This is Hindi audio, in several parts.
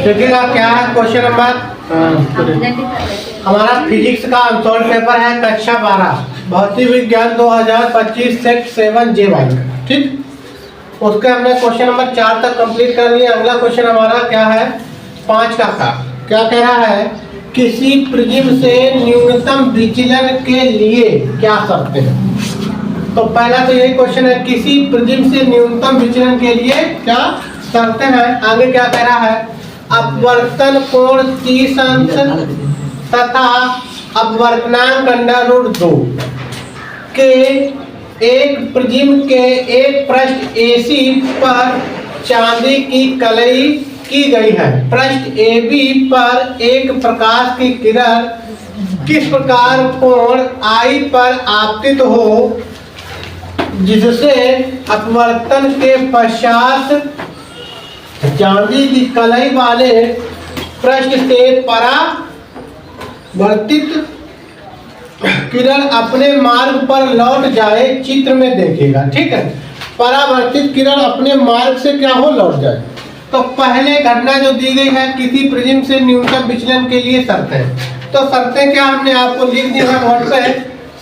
देखिएगा क्या है क्वेश्चन नंबर हमारा फिजिक्स का अनसॉल्व पेपर है कक्षा 12 भौतिक विज्ञान 2025 सेट 7 JY का। ठीक, उसके हमने क्वेश्चन नंबर 4 तक कंप्लीट कर लिया। अगला क्वेश्चन हमारा क्या है 5 का क्या कह रहा है, किसी प्रिज्म से न्यूनतम विचलन के लिए क्या शर्तें हैं। तो पहला तो यही क्वेश्चन है, किसी प्रिज्म से न्यूनतम विचलन के लिए क्या शर्तें हैं। आगे क्या कह रहा है, अपवर्तन कोण 30 अंश तथा अपवर्तनांक √2 के एक प्रिज्म के एक पृष्ठ AC पर चांदी की कलई की गई है। पृष्ठ AB पर एक प्रकाश की किरण किस प्रकार कोण I पर आपतित हो जिससे अपवर्तन के पश्चात चांदी की कलई वाले पृष्ठ से परावर्तित किरण अपने मार्ग पर लौट जाए। चित्र में देखिएगा। ठीक है, परावर्तित किरण अपने मार्ग से क्या हो लौट जाए। तो पहले घटना जो दी गई है, किसी प्रिज्म से न्यूनतम विचलन के लिए शर्तें। तो शर्तें क्या हमने आपको लिख दी है बोर्ड पे।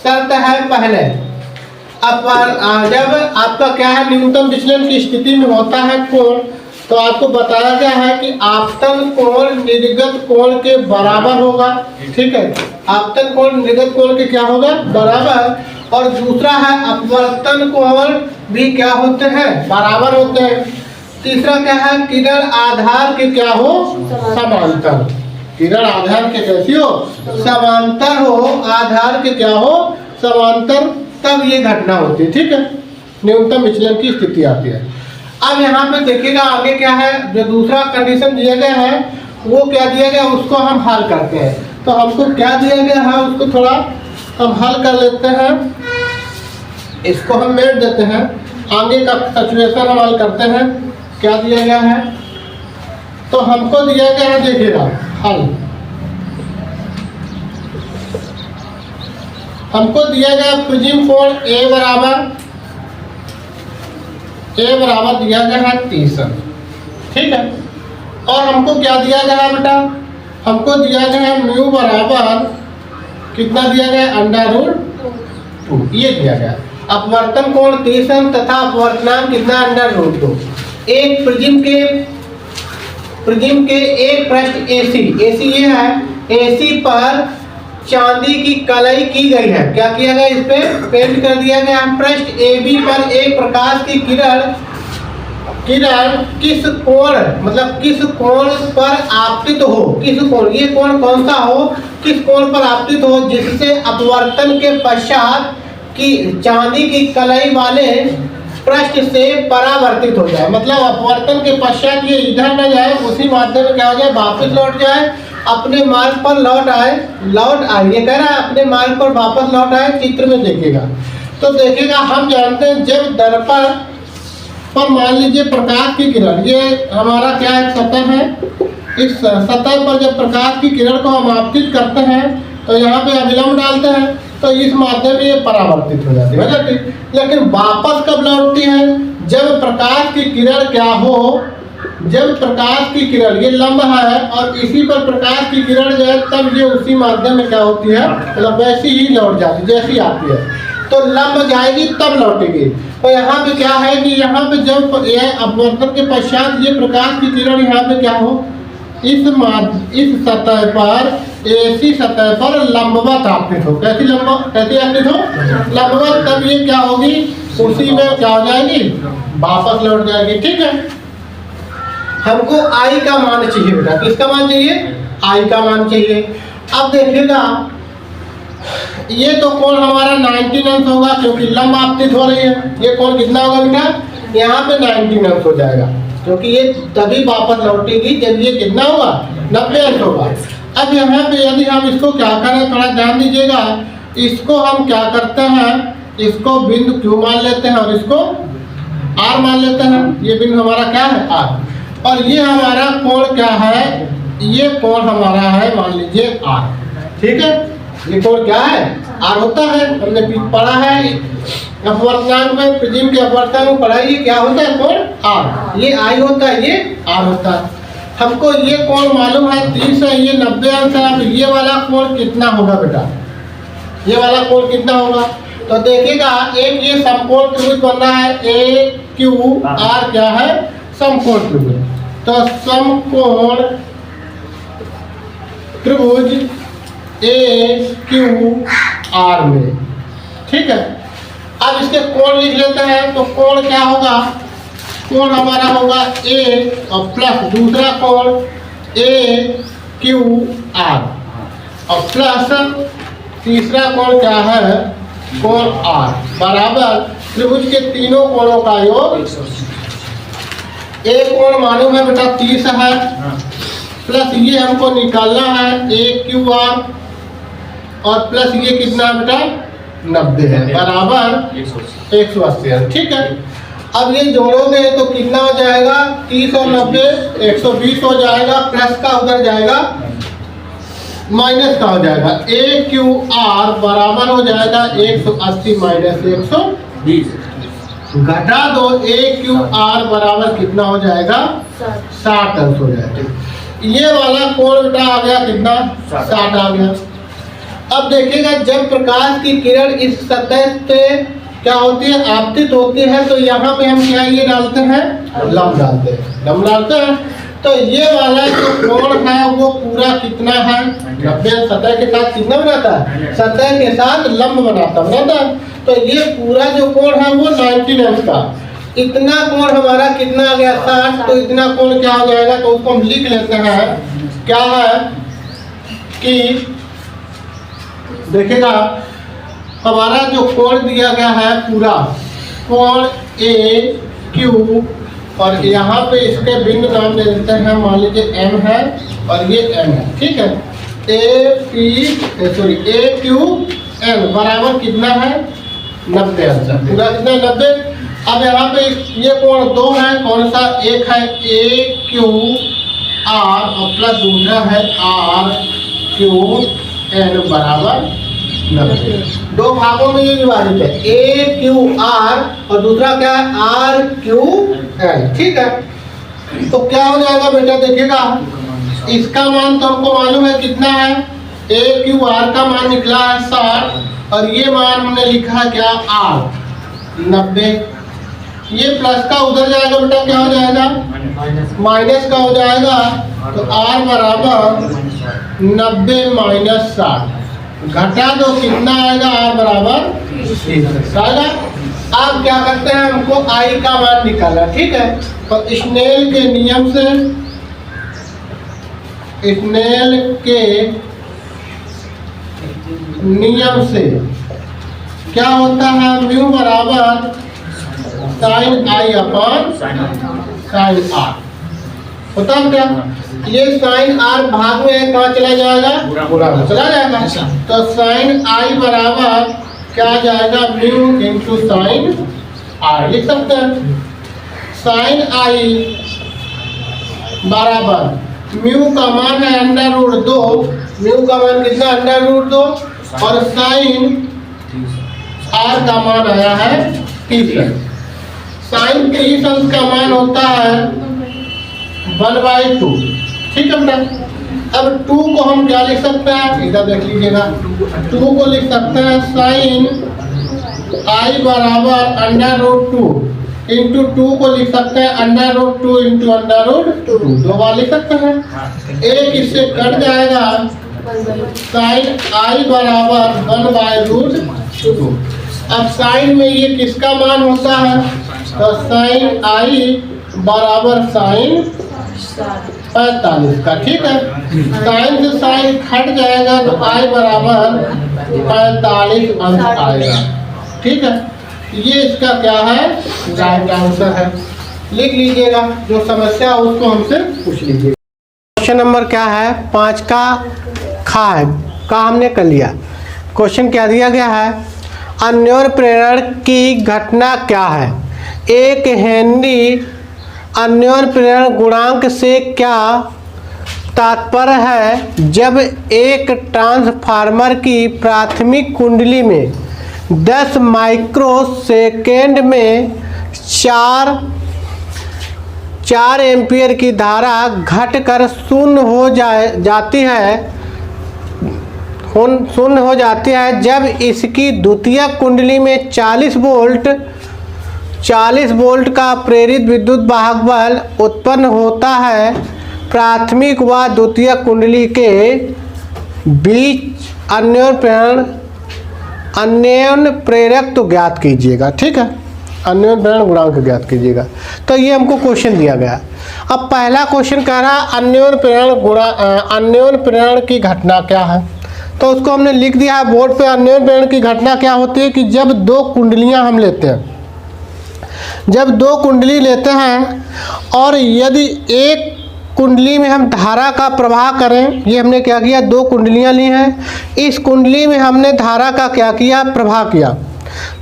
शर्त है पहले जब आपका क्या है न्यूनतम विचलन की स्थिति में होता है कोण, तो आपको बताया गया है कि आपतन कोण निर्गत कोण के बराबर होगा। ठीक है, आपतन कोण निर्गत कोण के क्या होगा बराबर। और दूसरा है अपवर्तन कोण भी क्या होते हैं बराबर होते हैं। तीसरा क्या है, किरण आधार के क्या हो समांतर। किरण आधार के कैसी हो समांतर हो, आधार के क्या हो समांतर, तब ये घटना होती है। ठीक है, न्यूनतम विचलन की स्थिति आती है। अब यहाँ पे देखिएगा आगे क्या है, जो दूसरा कंडीशन दिया गया है वो क्या दिया गया उसको हम हल करते हैं। तो हमको क्या दिया गया है उसको थोड़ा हम हल कर लेते हैं, इसको हम मेट देते हैं। आगे का सिचुएशन हम हल करते हैं। क्या दिया गया है, तो हमको दिया गया है देखिएगा हल, हमको दिया गया प्रिज्म कोण A बराबर दिया गया है 30। ठीक है, और हमको क्या दिया गया है बेटा, हमको दिया गया है म्यू बराबर कितना दिया गया √2 ये दिया गया। अपवर्तन कोण 30 तथा अपवर्तनांक कितना √2। एक प्रिज्म के एक पृष्ठ AC ये है, AC पर चांदी की कलई की गई है। क्या किया गया, इस पे पेंट कर दिया गया। पृष्ठ AB पर एक प्रकाश की किरण किस कोण मतलब किस कोण पर आपतित हो, किस कोण, ये कोण कौन सा हो, किस कोण पर आपतित हो जिससे अपवर्तन के पश्चात की चांदी की कलई वाले पृष्ठ से परावर्तित हो जाए। मतलब अपवर्तन के पश्चात ये इधर न जाए, उसी माध्यम में क्या हो जाए वापस लौट जाए, अपने मार्ग पर लौट आए। ये कह रहा है अपने मार्ग पर वापस लौट आए। चित्र में देखिएगा तो देखिएगा हम जानते हैं जब दर्पण पर मान लीजिए प्रकाश की किरण, ये हमारा क्या है सतह है, इस सतह पर जब प्रकाश की किरण को हम आपतित करते हैं तो यहाँ पे अभिलंब डालते हैं, तो इस माध्यम में ये परावर्तित हो जाती है। लेकिन वापस कब लौटती है, जब प्रकाश की किरण क्या हो, जब प्रकाश की किरण ये लंब है और इसी पर प्रकाश की किरण जो है तब ये उसी माध्यम में क्या होती है मतलब वैसी ही लौट जाती जैसी आती है। तो लंब जाएगी तब लौटेगी। तो यहाँ पे क्या है कि यहाँ पे जब ये अपवर्तन के पश्चात ये प्रकाश की किरण यहाँ पे क्या हो इस सतह पर AC सतह पर लंबवत आपतित हो। कैसी आपतित हो लंबवत, तब ये क्या होगी उसी में क्या हो जाएगी वापस लौट जाएगी। ठीक है, हमको I का मान चाहिए बेटा, किसका मान चाहिए I का मान चाहिए। अब देखिएगा ये तो कोण हमारा 90 अंश होगा क्योंकि लंब आपतित हो रही है। ये कोण कितना होगा बेटा, यहाँ पे 90 अंश हो जाएगा क्योंकि ये तभी वापस लौटेगी जब ये कितना होगा 90 अंश होगा। अब यहाँ पे यदि हम इसको क्या करें थोड़ा ध्यान दीजिएगा, इसको हम क्या करते हैं, इसको बिंदु Q मान लेते हैं और इसको R मान लेते हैं। ये बिंदु हमारा क्या है R, और ये हमारा कोण क्या है, ये कोण हमारा है मान लीजिए R। ठीक है, ये कोण क्या है R होता है, हमने पढ़ा है अपवर्तनांक में, प्रिज्म के अपवर्तनांक में पढ़ा, ये क्या होता है कोण R, ये I होता है, ये R होता है। हमको ये कोण मालूम है 30 है, ये 90 अंश है। अब ये वाला कोण कितना होगा बेटा, ये वाला कोण कितना होगा? तो देखिएगा एक ये समकोण त्रिभुज बन रहा है, ए क्यू आर क्या है, समकोण त्रिभुज। तो समकोण त्रिभुज ए क्यू आर में, ठीक है। अब इसके कोण लिख लेते हैं। तो कोण क्या होगा, कोण हमारा होगा ए और प्लस दूसरा कोण ए क्यू आर और प्लस तीसरा कोण क्या है, कोण आर बराबर त्रिभुज के तीनों कोणों का योग। एक कोण मालूम है बेटा 30 है, प्लस ये हमको निकालना है ए क्यू आर और प्लस ये कितना है बेटा 90 है, बराबर 180 है, ठीक है। अब ये जोड़ोगे तो कितना हो जाएगा, 30 और 90 120 हो जाएगा, प्लस का उधर जाएगा माइनस का हो जाएगा। ए क्यू आर बराबर हो जाएगा 180 माइनस 120, घटा दो ए क्यू आर बराबर कितना हो जाएगा 60 अंश हो जाएगा। ये वाला कोण बेटा आ गया कितना 60 आ गया। अब देखिएगा जब प्रकाश की किरण इस सतह से क्या होती है, आपतित होती है, तो यहाँ पे हम क्या ये डालते हैं, लंब डालते हैं, लंब डालते हैं। तो ये वाला जो कोण है वो पूरा कितना है 90, सतह के साथ कितना बनाता है, सतह के साथ लंब बनाता है। तो ये पूरा जो कोण है वो 90 अंश का, इतना कोण हमारा कितना आ गया 60। तो इतना कोण क्या हो जाएगा, तो उसको हम लिख लेते हैं क्या है कि देखिएगा हमारा जो कोण दिया गया है पूरा कोण ए क्यू और यहाँ पे इसके बिंदु नाम दे देते हैं, मान लीजिए एम है और ये एम है, ठीक है। ए क्यू एम बराबर कितना है 90 अंश, पूरा कितना 90। अब यहाँ पे ये कोण 2 है, कौन सा, एक है ए क्यू आर और प्लस दूसरा है आर क्यू एन बराबर 90। 2 भागों में ये विभाजित है, ए क्यू आर और दूसरा क्या है आर क्यू एन, ठीक है। तो क्या हो जाएगा बेटा, देखिएगा इसका मान तो हमको मालूम है कितना है, ए क्यू आर का मान निकला है 60 और ये मान हमने लिखा है क्या आर 90। ये प्लस का उधर जाएगा बेटा क्या हो जाएगा माइनस का हो जाएगा। तो आर बराबर 90 माइनस 60, घटा दो कितना आएगा, आर बराबर 30 आएगा। आप क्या करते हैं, हमको आई का मान निकालना, ठीक है। तो स्नेल के नियम से, स्नेल के नियम से क्या होता है, म्यू बराबर sine i upon sine r होता है क्या। ये साइन आर भाग में कहाँ चला जाएगा, पूरा चला जाएगा। तो साइन आई बराबर क्या आ जाएगा, म्यू इंटू साइन आर लिख सकते हैं। साइन आई बराबर म्यू का मान है √2, म्यू का मान कितना √2 और साइन आर का मान आया है 30। साइन 30 अंश का मान होता है 1/2, ठीक है बेटा। अब 2 को हम क्या लिख सकते हैं, इधर देख लीजिएगा, 2 को लिख सकते हैं साइन आई बराबर √2 इंटू 2 को लिख सकते हैं √2 इंटू √2, 2 बार लिख सकते हैं। एक इससे कट जाएगा, साइन आई बराबर 1/√2। अब साइन में ये किसका मान होता है, तो साइन आई बराबर साइन 45 का, ठीक है। साइन से साइन हट जाएगा तो आई बराबर 45 अंश आएगा, ठीक है। ये इसका क्या है, राइट आंसर है। लिख लीजिएगा, जो समस्या है उसको हमसे पूछ लीजिएगा। क्वेश्चन नंबर क्या है, 5 का खा है का हमने कर लिया। क्वेश्चन क्या दिया गया है, अन्योन्य प्रेरण की घटना क्या है। एक हेनरी अन्योन्य प्रेरण गुणांक से क्या तात्पर्य है, जब एक ट्रांसफार्मर की प्राथमिक कुंडली में 10 माइक्रोसेकेंड में 4 4 एम्पियर की धारा घटकर शून्य हो जाती है जब इसकी द्वितीयक कुंडली में 40 वोल्ट का प्रेरित विद्युत वाहक बल उत्पन्न होता है। प्राथमिक व द्वितीयक कुंडली के बीच अन्योन्य प्रेरक तो ज्ञात कीजिएगा। ठीक है, अन्योन्य प्रेरण गुणांक ज्ञात कीजिएगा। तो ये हमको क्वेश्चन दिया गया। अब पहला क्वेश्चन कह रहा है अन्योन्य प्रेरण की घटना क्या है, तो उसको हमने लिख दिया है बोर्ड पे। अन्योन्य प्रेरण की घटना क्या होती है कि जब 2 कुंडलियां हम लेते हैं, जब 2 कुंडली लेते हैं और यदि एक कुंडली में हम धारा का प्रवाह करें, ये हमने क्या किया, 2 कुंडलियां ली हैं, इस कुंडली में हमने धारा का क्या किया, प्रवाह किया।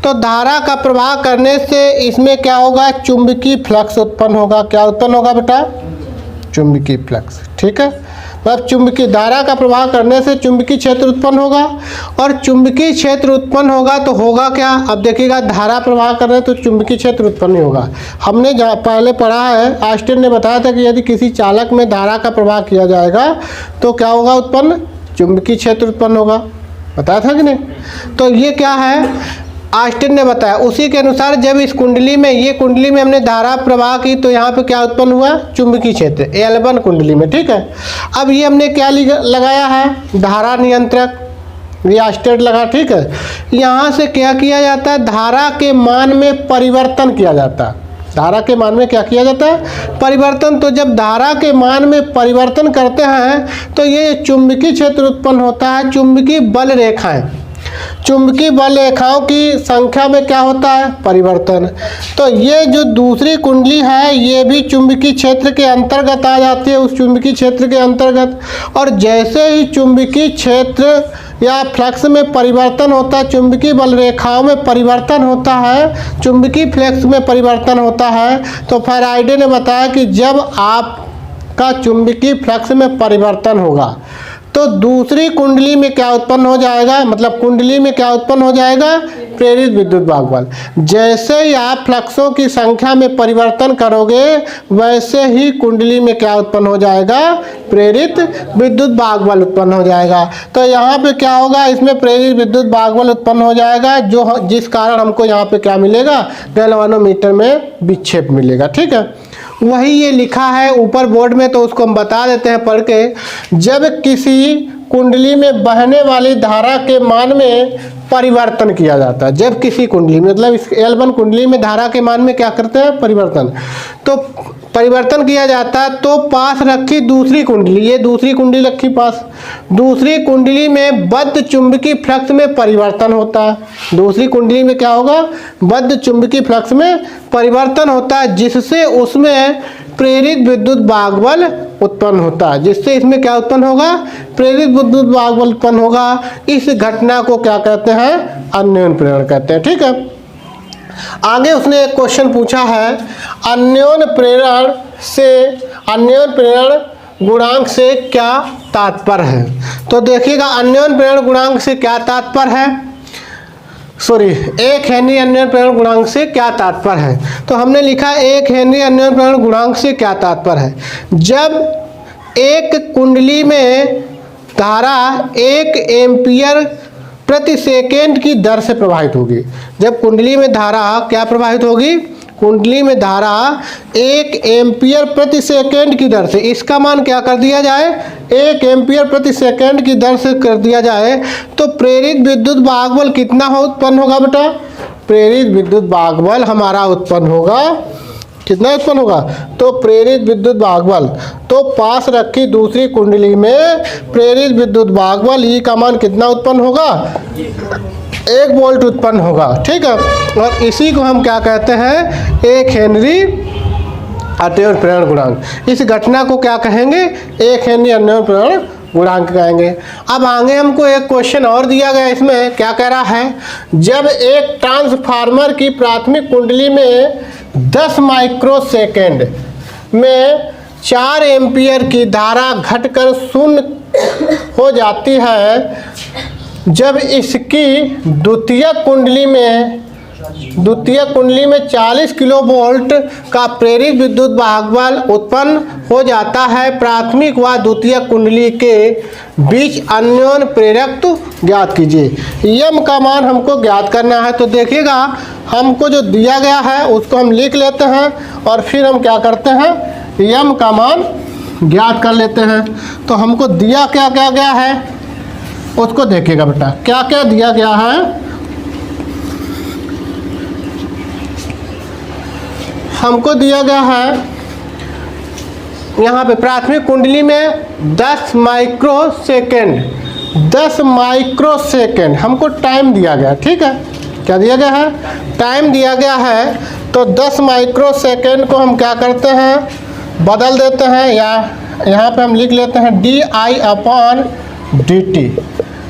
तो धारा का प्रवाह करने से इसमें क्या होगा, चुंबकीय फ्लक्स उत्पन्न होगा। क्या उत्पन्न होगा बेटा, चुंबकीय फ्लक्स। ठीक है, मतलब चुंबकीय धारा का प्रवाह करने से चुंबकीय क्षेत्र उत्पन्न होगा, और चुंबकीय क्षेत्र उत्पन्न होगा तो होगा क्या, अब देखिएगा धारा प्रवाह कर रहे हैं तो चुंबकीय क्षेत्र उत्पन्न नहीं होगा। हमने पहले पढ़ा है, आइंस्टीन ने बताया था कि यदि किसी चालक में धारा का प्रवाह किया जाएगा तो क्या होगा उत्पन्न, चुंबकीय क्षेत्र उत्पन्न होगा। बताया था कि नहीं, तो ये क्या है, आइंस्टीन ने बताया। उसी के अनुसार जब इस कुंडली में, ये कुंडली में हमने धारा प्रवाह की तो यहाँ पे क्या उत्पन्न हुआ, चुंबकीय क्षेत्र L1 कुंडली में। ठीक है, अब ये हमने क्या लगाया है, धारा नियंत्रक रियास्टेट लगा। ठीक है, यहाँ से क्या किया जाता है, धारा के मान में परिवर्तन किया जाता है। धारा के मान में क्या किया जाता है, परिवर्तन। तो जब धारा के मान में परिवर्तन करते हैं तो ये चुंबकीय क्षेत्र उत्पन्न होता है। चुंबकीय बल रेखाएं, चुंबकीय बल रेखाओं की संख्या में क्या होता है, परिवर्तन। तो ये जो दूसरी कुंडली है ये भी चुंबकीय क्षेत्र के अंतर्गत आ जाती है, उस चुंबकीय क्षेत्र के अंतर्गत। और जैसे ही चुंबकीय क्षेत्र या फ्लक्स में परिवर्तन होता है, चुंबकीय बल रेखाओं में परिवर्तन होता है, चुंबकीय फ्लक्स में परिवर्तन होता है, तो फैराडे ने बताया कि जब आपका चुंबकीय फ्लक्स में परिवर्तन होगा तो दूसरी कुंडली में क्या उत्पन्न हो जाएगा, मतलब कुंडली में क्या उत्पन्न हो जाएगा, प्रेरित विद्युत वाहक बल। जैसे ही आप फ्लक्सों की संख्या में परिवर्तन करोगे वैसे ही कुंडली में क्या उत्पन्न हो जाएगा, प्रेरित विद्युत वाहक बल उत्पन्न हो जाएगा। तो यहाँ पे क्या होगा, इसमें प्रेरित विद्युत वाहक बल उत्पन्न हो जाएगा, जिस कारण हमको यहाँ पे क्या मिलेगा, गैल्वानोमीटर में विक्षेप मिलेगा। ठीक है, वही ये लिखा है ऊपर बोर्ड में, तो उसको हम बता देते हैं पढ़ के। जब किसी कुंडली में बहने वाली धारा के मान में परिवर्तन किया जाता है, जब किसी कुंडली में, मतलब इस L1 कुंडली में धारा के मान में क्या करते हैं, परिवर्तन, तो परिवर्तन किया जाता है तो पास रखी दूसरी कुंडली, ये दूसरी कुंडली रखी पास, दूसरी कुंडली में बद्ध चुंबकीय फ्लक्स में परिवर्तन होता है। दूसरी कुंडली में क्या होगा, बद्ध चुंबकीय फ्लक्स में परिवर्तन होता है, जिससे उसमें प्रेरित विद्युत वाहक बल उत्पन्न होता है, जिससे इसमें क्या उत्पन्न होगा, प्रेरित विद्युत वाहक बल उत्पन्न होगा। इस घटना को क्या कहते हैं, अन्योन्य प्रेरण कहते हैं। ठीक है, आगे उसने एक क्वेश्चन पूछा है, अन्योन्य प्रेरण गुणांक से क्या तात्पर्य है। तो देखिएगा अन्योन्य प्रेरण गुणांक से क्या तात्पर्य है, एक हेनरी अन्योन्य प्रेरण गुणांक से क्या तात्पर्य है। तो हमने लिखा 1 हेनरी अन्योन्य प्रेरण गुणांक से क्या तात्पर्य है। जब एक कुंडली में धारा 1 एम्पियर प्रति सेकेंड की दर से प्रवाहित होगी, जब कुंडली में धारा क्या प्रवाहित होगी, कुंडली में धारा 1 एम्पियर प्रति सेकेंड की दर से, इसका मान क्या कर दिया जाए, 1 एम्पियर प्रति सेकेंड की दर से कर दिया जाए, तो प्रेरित विद्युत वाहक बल कितना उत्पन्न होगा बेटा, प्रेरित विद्युत वाहक बल हमारा उत्पन्न होगा, कितना उत्पन्न होगा, तो प्रेरित विद्युत वाहक बल, तो पास रखी दूसरी कुंडली में प्रेरित विद्युत वाहक बल ई का मान कितना उत्पन्न होगा, 1 वोल्ट उत्पन्न होगा। ठीक है, और इसी को हम क्या कहते हैं, 1 हेनरी अन्योन्य प्रेरण गुणांक। इस घटना को क्या कहेंगे, 1 हेनरी अन्योन्य प्रेरण गुणांक कहेंगे। अब आगे हमको एक क्वेश्चन और दिया गया, इसमें क्या कह रहा है, जब एक ट्रांसफार्मर की प्राथमिक कुंडली में 10 माइक्रोसेकेंड में 4 एम्पियर की धारा घटकर शून्य हो जाती है, जब इसकी द्वितीयक कुंडली में द्वितीय कुंडली में 40 किलो वोल्ट का प्रेरित विद्युत भागबल उत्पन्न हो जाता है। प्राथमिक व द्वितीय कुंडली के बीच अन्योन्य प्रेरक ज्ञात कीजिए। यम का मान हमको ज्ञात करना है। तो देखिएगा, हमको जो दिया गया है उसको हम लिख लेते हैं और फिर हम क्या करते हैं, यम का मान ज्ञात कर लेते हैं। तो हमको दिया क्या क्या गया है उसको देखिएगा बेटा, क्या क्या दिया गया है। हमको दिया गया है यहाँ पे प्राथमिक कुंडली में 10 माइक्रोसेकेंड हमको टाइम दिया गया। ठीक है, क्या दिया गया है, टाइम दिया गया है। तो 10 माइक्रोसेकेंड को हम क्या करते हैं, बदल देते हैं, या यहाँ पे हम लिख लेते हैं di/dt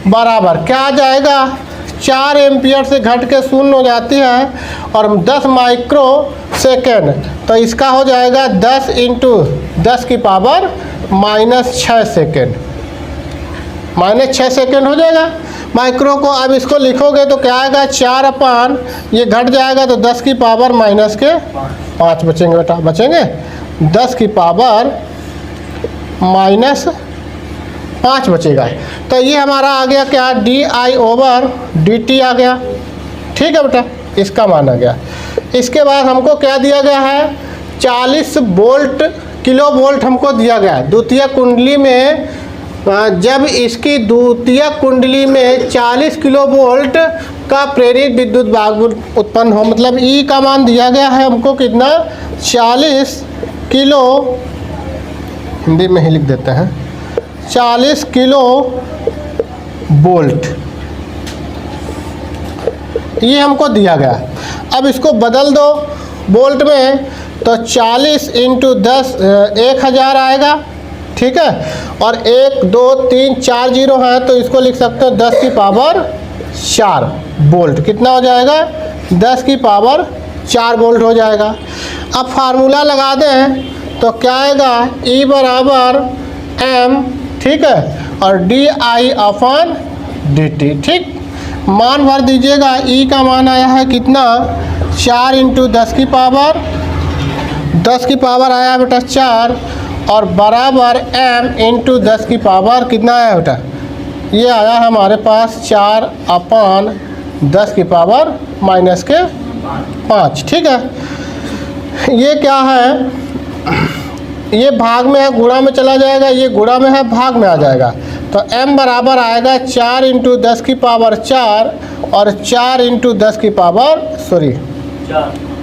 बराबर क्या आ जाएगा, 4 एम्पियर से घट के शून्य हो जाती है और 10 माइक्रो सेकेंड, तो इसका हो जाएगा 10 × 10 की पावर -6 सेकेंड, -6 सेकेंड हो जाएगा। माइक्रो को अब इसको लिखोगे तो क्या आएगा, 4 ये घट जाएगा तो 10 की पावर -5 बचेंगे बेटा, बचेंगे 10 की पावर -5 बचेगा। तो ये हमारा आ गया क्या, di/dt आ गया। ठीक है बेटा, इसका मान आ गया। इसके बाद हमको क्या दिया गया है, 40 किलो वोल्ट हमको दिया गया है द्वितीय कुंडली में। जब इसकी द्वितीय कुंडली में 40 किलो वोल्ट का प्रेरित विद्युत भागबल उत्पन्न हो, मतलब ई का मान दिया गया है हमको कितना, 40 किलो, हिंदी में ही लिख देते हैं, 40 किलो वोल्ट ये हमको दिया गया। अब इसको बदल दो वोल्ट में, तो 40 × 10 1000 आएगा। ठीक है, और 1 2 3 4 जीरो है तो इसको लिख सकते हो 10 की पावर 4 वोल्ट। कितना हो जाएगा, 10 की पावर 4 वोल्ट हो जाएगा। अब फार्मूला लगा दें तो क्या आएगा, E बराबर m, ठीक है, और di/dt। ठीक, मान भर दीजिएगा। E का मान आया है कितना, 4 × 10 की पावर आया बेटा 4, और बराबर m × 10 की पावर कितना आया बेटा, ये आया हमारे पास 4/10 की पावर -5। ठीक है, ये क्या है, ये भाग में है, गुणा में चला जाएगा, ये गुणा में है, भाग में आ जाएगा। तो m बराबर आएगा 4 × 10 की पावर 4 और 4 × 10 की पावर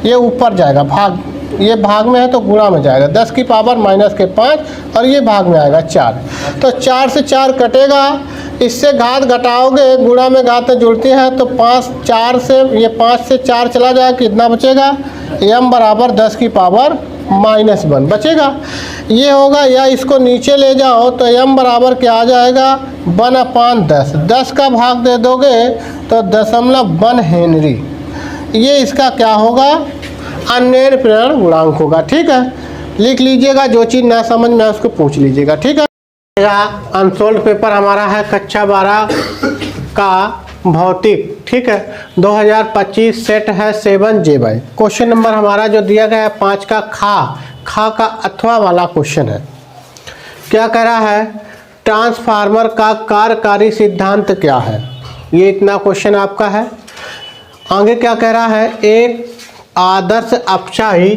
ये ऊपर जाएगा, भाग, ये भाग में है तो गुणा में जाएगा, 10 की पावर -5 और ये भाग में आएगा 4। तो 4 से 4 कटेगा, इससे घात घटाओगे, गुणा में घात जुड़ती है तो 4 से ये 5 से 4 चला जाएगा, कितना बचेगा, m बराबर 10 की पावर -1 बचेगा। ये होगा, या इसको नीचे ले जाओ तो m बराबर क्या आ जाएगा, 1/10, 10 का भाग दे दोगे तो 0.1 हेनरी। ये इसका क्या होगा, अन्योन्य प्रेरण गुणांक होगा। ठीक है, लिख लीजिएगा, जो चीज़ ना समझ में आए उसको पूछ लीजिएगा। ठीक है, अनसोल्ड पेपर हमारा है कक्षा 12 का भौतिक। ठीक है, 2025 सेट है 7J। क्वेश्चन नंबर हमारा जो दिया गया है 5 का खा का अथवा वाला क्वेश्चन है। क्या कह रहा है, ट्रांसफार्मर का कार्यकारी सिद्धांत क्या है, ये इतना क्वेश्चन आपका है। आगे क्या कह रहा है, एक आदर्श अपचाही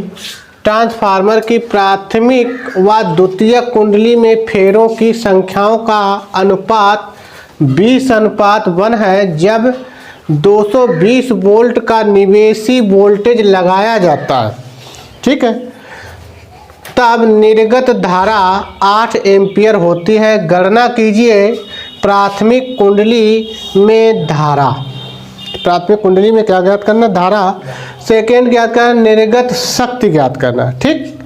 ट्रांसफार्मर की प्राथमिक व द्वितीय कुंडली में फेरों की संख्याओं का अनुपात 20:1 है। जब 220 वोल्ट का निवेशी वोल्टेज लगाया जाता है, ठीक है, तब निर्गत धारा 8 एम्पियर होती है। गणना कीजिए प्राथमिक कुंडली में धारा, प्राथमिक कुंडली में क्या ज्ञात करना, धारा। सेकेंड ज्ञात करना, निर्गत शक्ति ज्ञात करना। ठीक,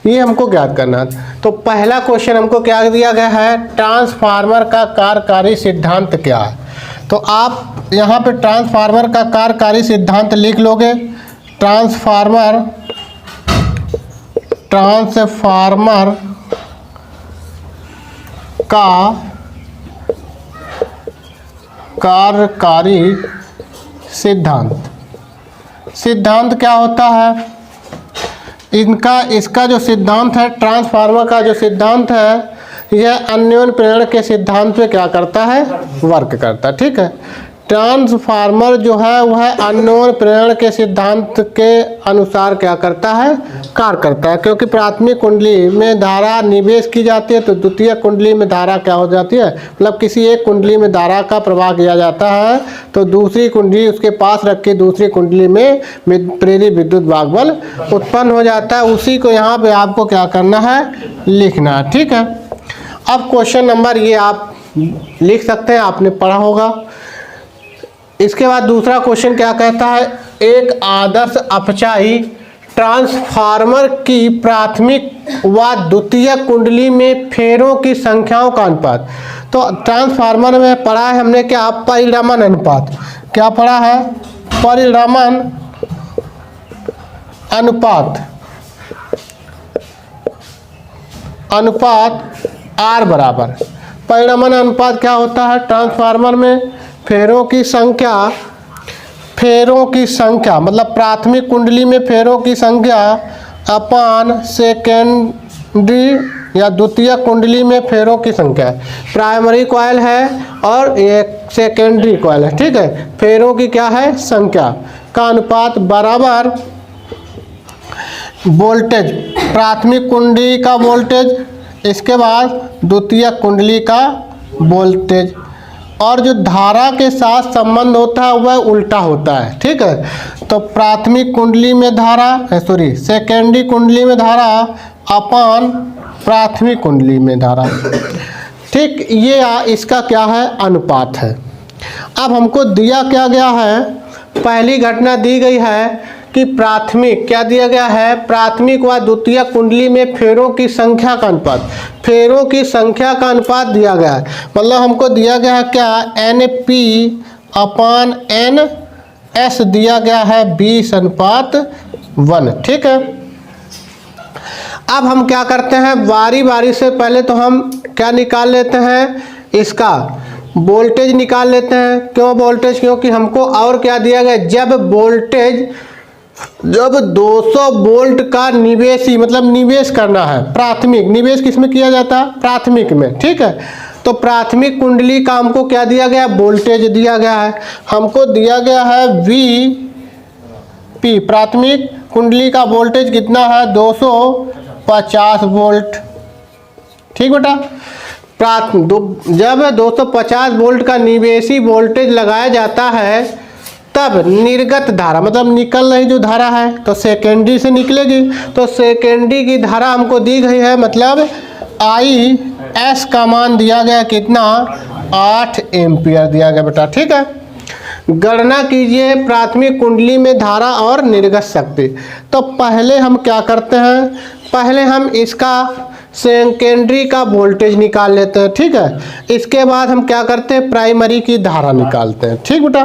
ये हमको ज्ञात करना। तो पहला क्वेश्चन हमको क्या दिया गया है, ट्रांसफार्मर का कार्यकारी सिद्धांत क्या है। तो आप यहाँ पे ट्रांसफार्मर का कार्यकारी सिद्धांत लिख लोगे। ट्रांसफार्मर का कार्यकारी सिद्धांत, सिद्धांत क्या होता है, इसका जो सिद्धांत है, ट्रांसफार्मर का जो सिद्धांत है, यह अन्योन्य प्रेरण के सिद्धांत पे क्या करता है, वर्क करता है। ठीक है, ट्रांसफार्मर जो है वह अन्योन्य प्रेरण के सिद्धांत के अनुसार क्या करता है, कार्य करता है। क्योंकि प्राथमिक कुंडली में धारा निवेश की जाती है तो द्वितीय कुंडली में धारा क्या हो जाती है, मतलब किसी एक कुंडली में धारा का प्रवाह किया जाता है तो दूसरी कुंडली उसके पास रखी दूसरी कुंडली में प्रेरित विद्युत वाहक उत्पन्न हो जाता है। उसी को यहाँ पे आपको क्या करना है, लिखना है। ठीक है, अब क्वेश्चन नंबर ये आप लिख सकते हैं, आपने पढ़ा होगा। इसके बाद दूसरा क्वेश्चन क्या कहता है, एक आदर्श अपचायी ट्रांसफार्मर की प्राथमिक व द्वितीय कुंडली में फेरों की संख्याओं का अनुपात। तो ट्रांसफार्मर में पढ़ा है हमने क्या, परिणामन अनुपात। क्या पढ़ा है, परिणामन अनुपात R बराबर। परिणामन अनुपात क्या होता है, ट्रांसफार्मर में फेरों की संख्या मतलब प्राथमिक कुंडली में फेरों की संख्या अपान सेकेंडरी या द्वितीय कुंडली में फेरों की संख्या। प्राइमरी कॉइल है और एक सेकेंडरी कॉइल है। ठीक है, फेरों की क्या है, संख्या का अनुपात बराबर वोल्टेज, प्राथमिक कुंडली का वोल्टेज, इसके बाद द्वितीय कुंडली का वोल्टेज, और जो धारा के साथ संबंध होता है वह उल्टा होता है। ठीक है, तो प्राथमिक कुंडली में धारा सेकेंडरी कुंडली में धारा अपान प्राथमिक कुंडली में धारा। ठीक, ये इसका क्या है, अनुपात है। अब हमको दिया क्या गया है, पहली घटना दी गई है कि प्राथमिक क्या दिया गया है, प्राथमिक व द्वितीय कुंडली में फेरों की संख्या का अनुपात, फेरों की संख्या का अनुपात दिया गया है। मतलब हमको दिया गया है क्या, NP/NS दिया गया है 20:1। ठीक है, अब हम क्या करते हैं, बारी बारी से पहले तो हम क्या निकाल लेते हैं, इसका वोल्टेज निकाल लेते हैं। क्यों वोल्टेज, क्योंकि हमको और क्या दिया गया, जब 200 वोल्ट का निवेशी मतलब निवेश करना है, प्राथमिक निवेश किसमें किया जाता है, प्राथमिक में। ठीक है, तो प्राथमिक कुंडली का हमको क्या दिया गया, वोल्टेज दिया गया है। हमको दिया गया है VP, प्राथमिक कुंडली का वोल्टेज कितना है, 250 वोल्ट। ठीक बेटा, जब 250 वोल्ट का निवेशी वोल्टेज लगाया जाता है तब निर्गत धारा मतलब निकल रही जो धारा है तो सेकेंडरी से निकलेगी। तो सेकेंडरी की धारा हमको दी गई है, मतलब IS का मान दिया गया कितना, 8 एम्पियर दिया गया बेटा। ठीक है, गणना कीजिए प्राथमिक कुंडली में धारा और निर्गत शक्ति। तो पहले हम क्या करते हैं, पहले हम इसका सेकेंडरी का वोल्टेज निकाल लेते हैं। ठीक है, इसके बाद हम क्या करते हैं, प्राइमरी की धारा निकालते हैं। ठीक बेटा,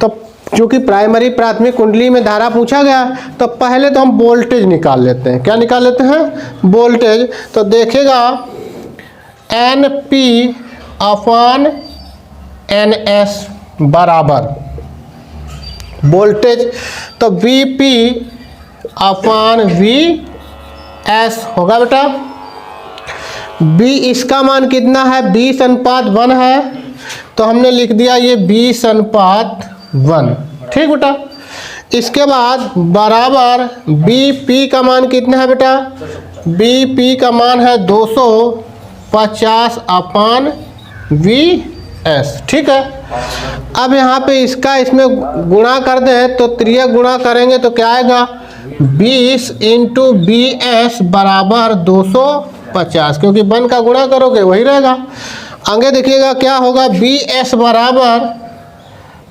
तो चूँकि प्राइमरी प्राथमिक कुंडली में धारा पूछा गया तो पहले तो हम वोल्टेज निकाल लेते हैं। क्या निकाल लेते हैं, वोल्टेज। तो देखिएगा NP/NS बराबर वोल्टेज, तो VP/VS होगा बेटा। B इसका मान कितना है, 20:1 है, तो हमने लिख दिया ये 20:1। ठीक बेटा, इसके बाद बराबर BP का मान कितना है बेटा, BP का मान है 250/VS। ठीक है, अब यहाँ पे इसमें गुणा कर दें तो त्रियक गुणा करेंगे तो क्या आएगा, 20 × BS बराबर 250, क्योंकि 1 का गुणा करोगे वही रहेगा। आगे देखिएगा क्या होगा, BS बराबर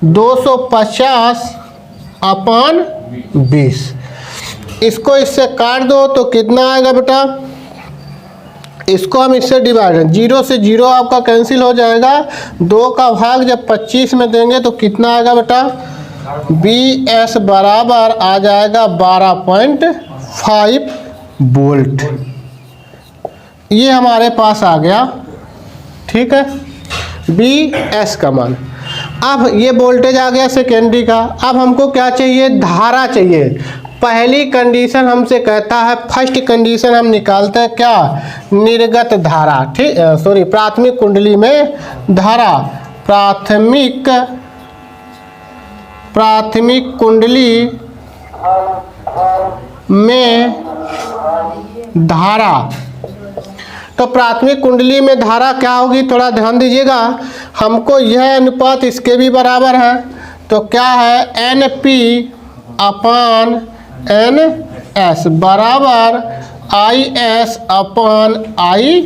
250/20। इसको इससे काट दो तो कितना आएगा बेटा, इसको हम इससे डिवाइड, 0 से 0 आपका कैंसिल हो जाएगा। 2 का भाग जब 25 में देंगे तो कितना आएगा बेटा, BS बराबर आ जाएगा 12.5 वोल्ट। ये हमारे पास आ गया। ठीक है, BS का मान। अब ये वोल्टेज आ गया सेकेंडरी का। अब हमको क्या चाहिए, धारा चाहिए। पहली कंडीशन हमसे कहता है, फर्स्ट कंडीशन हम निकालते हैं क्या, निर्गत धारा, ठीक, सॉरी, प्राथमिक कुंडली में धारा, प्राथमिक कुंडली में धारा। तो प्राथमिक कुंडली में धारा क्या होगी, थोड़ा ध्यान दीजिएगा। हमको यह अनुपात इसके भी बराबर है, तो क्या है, N P upon N S बराबर I S upon I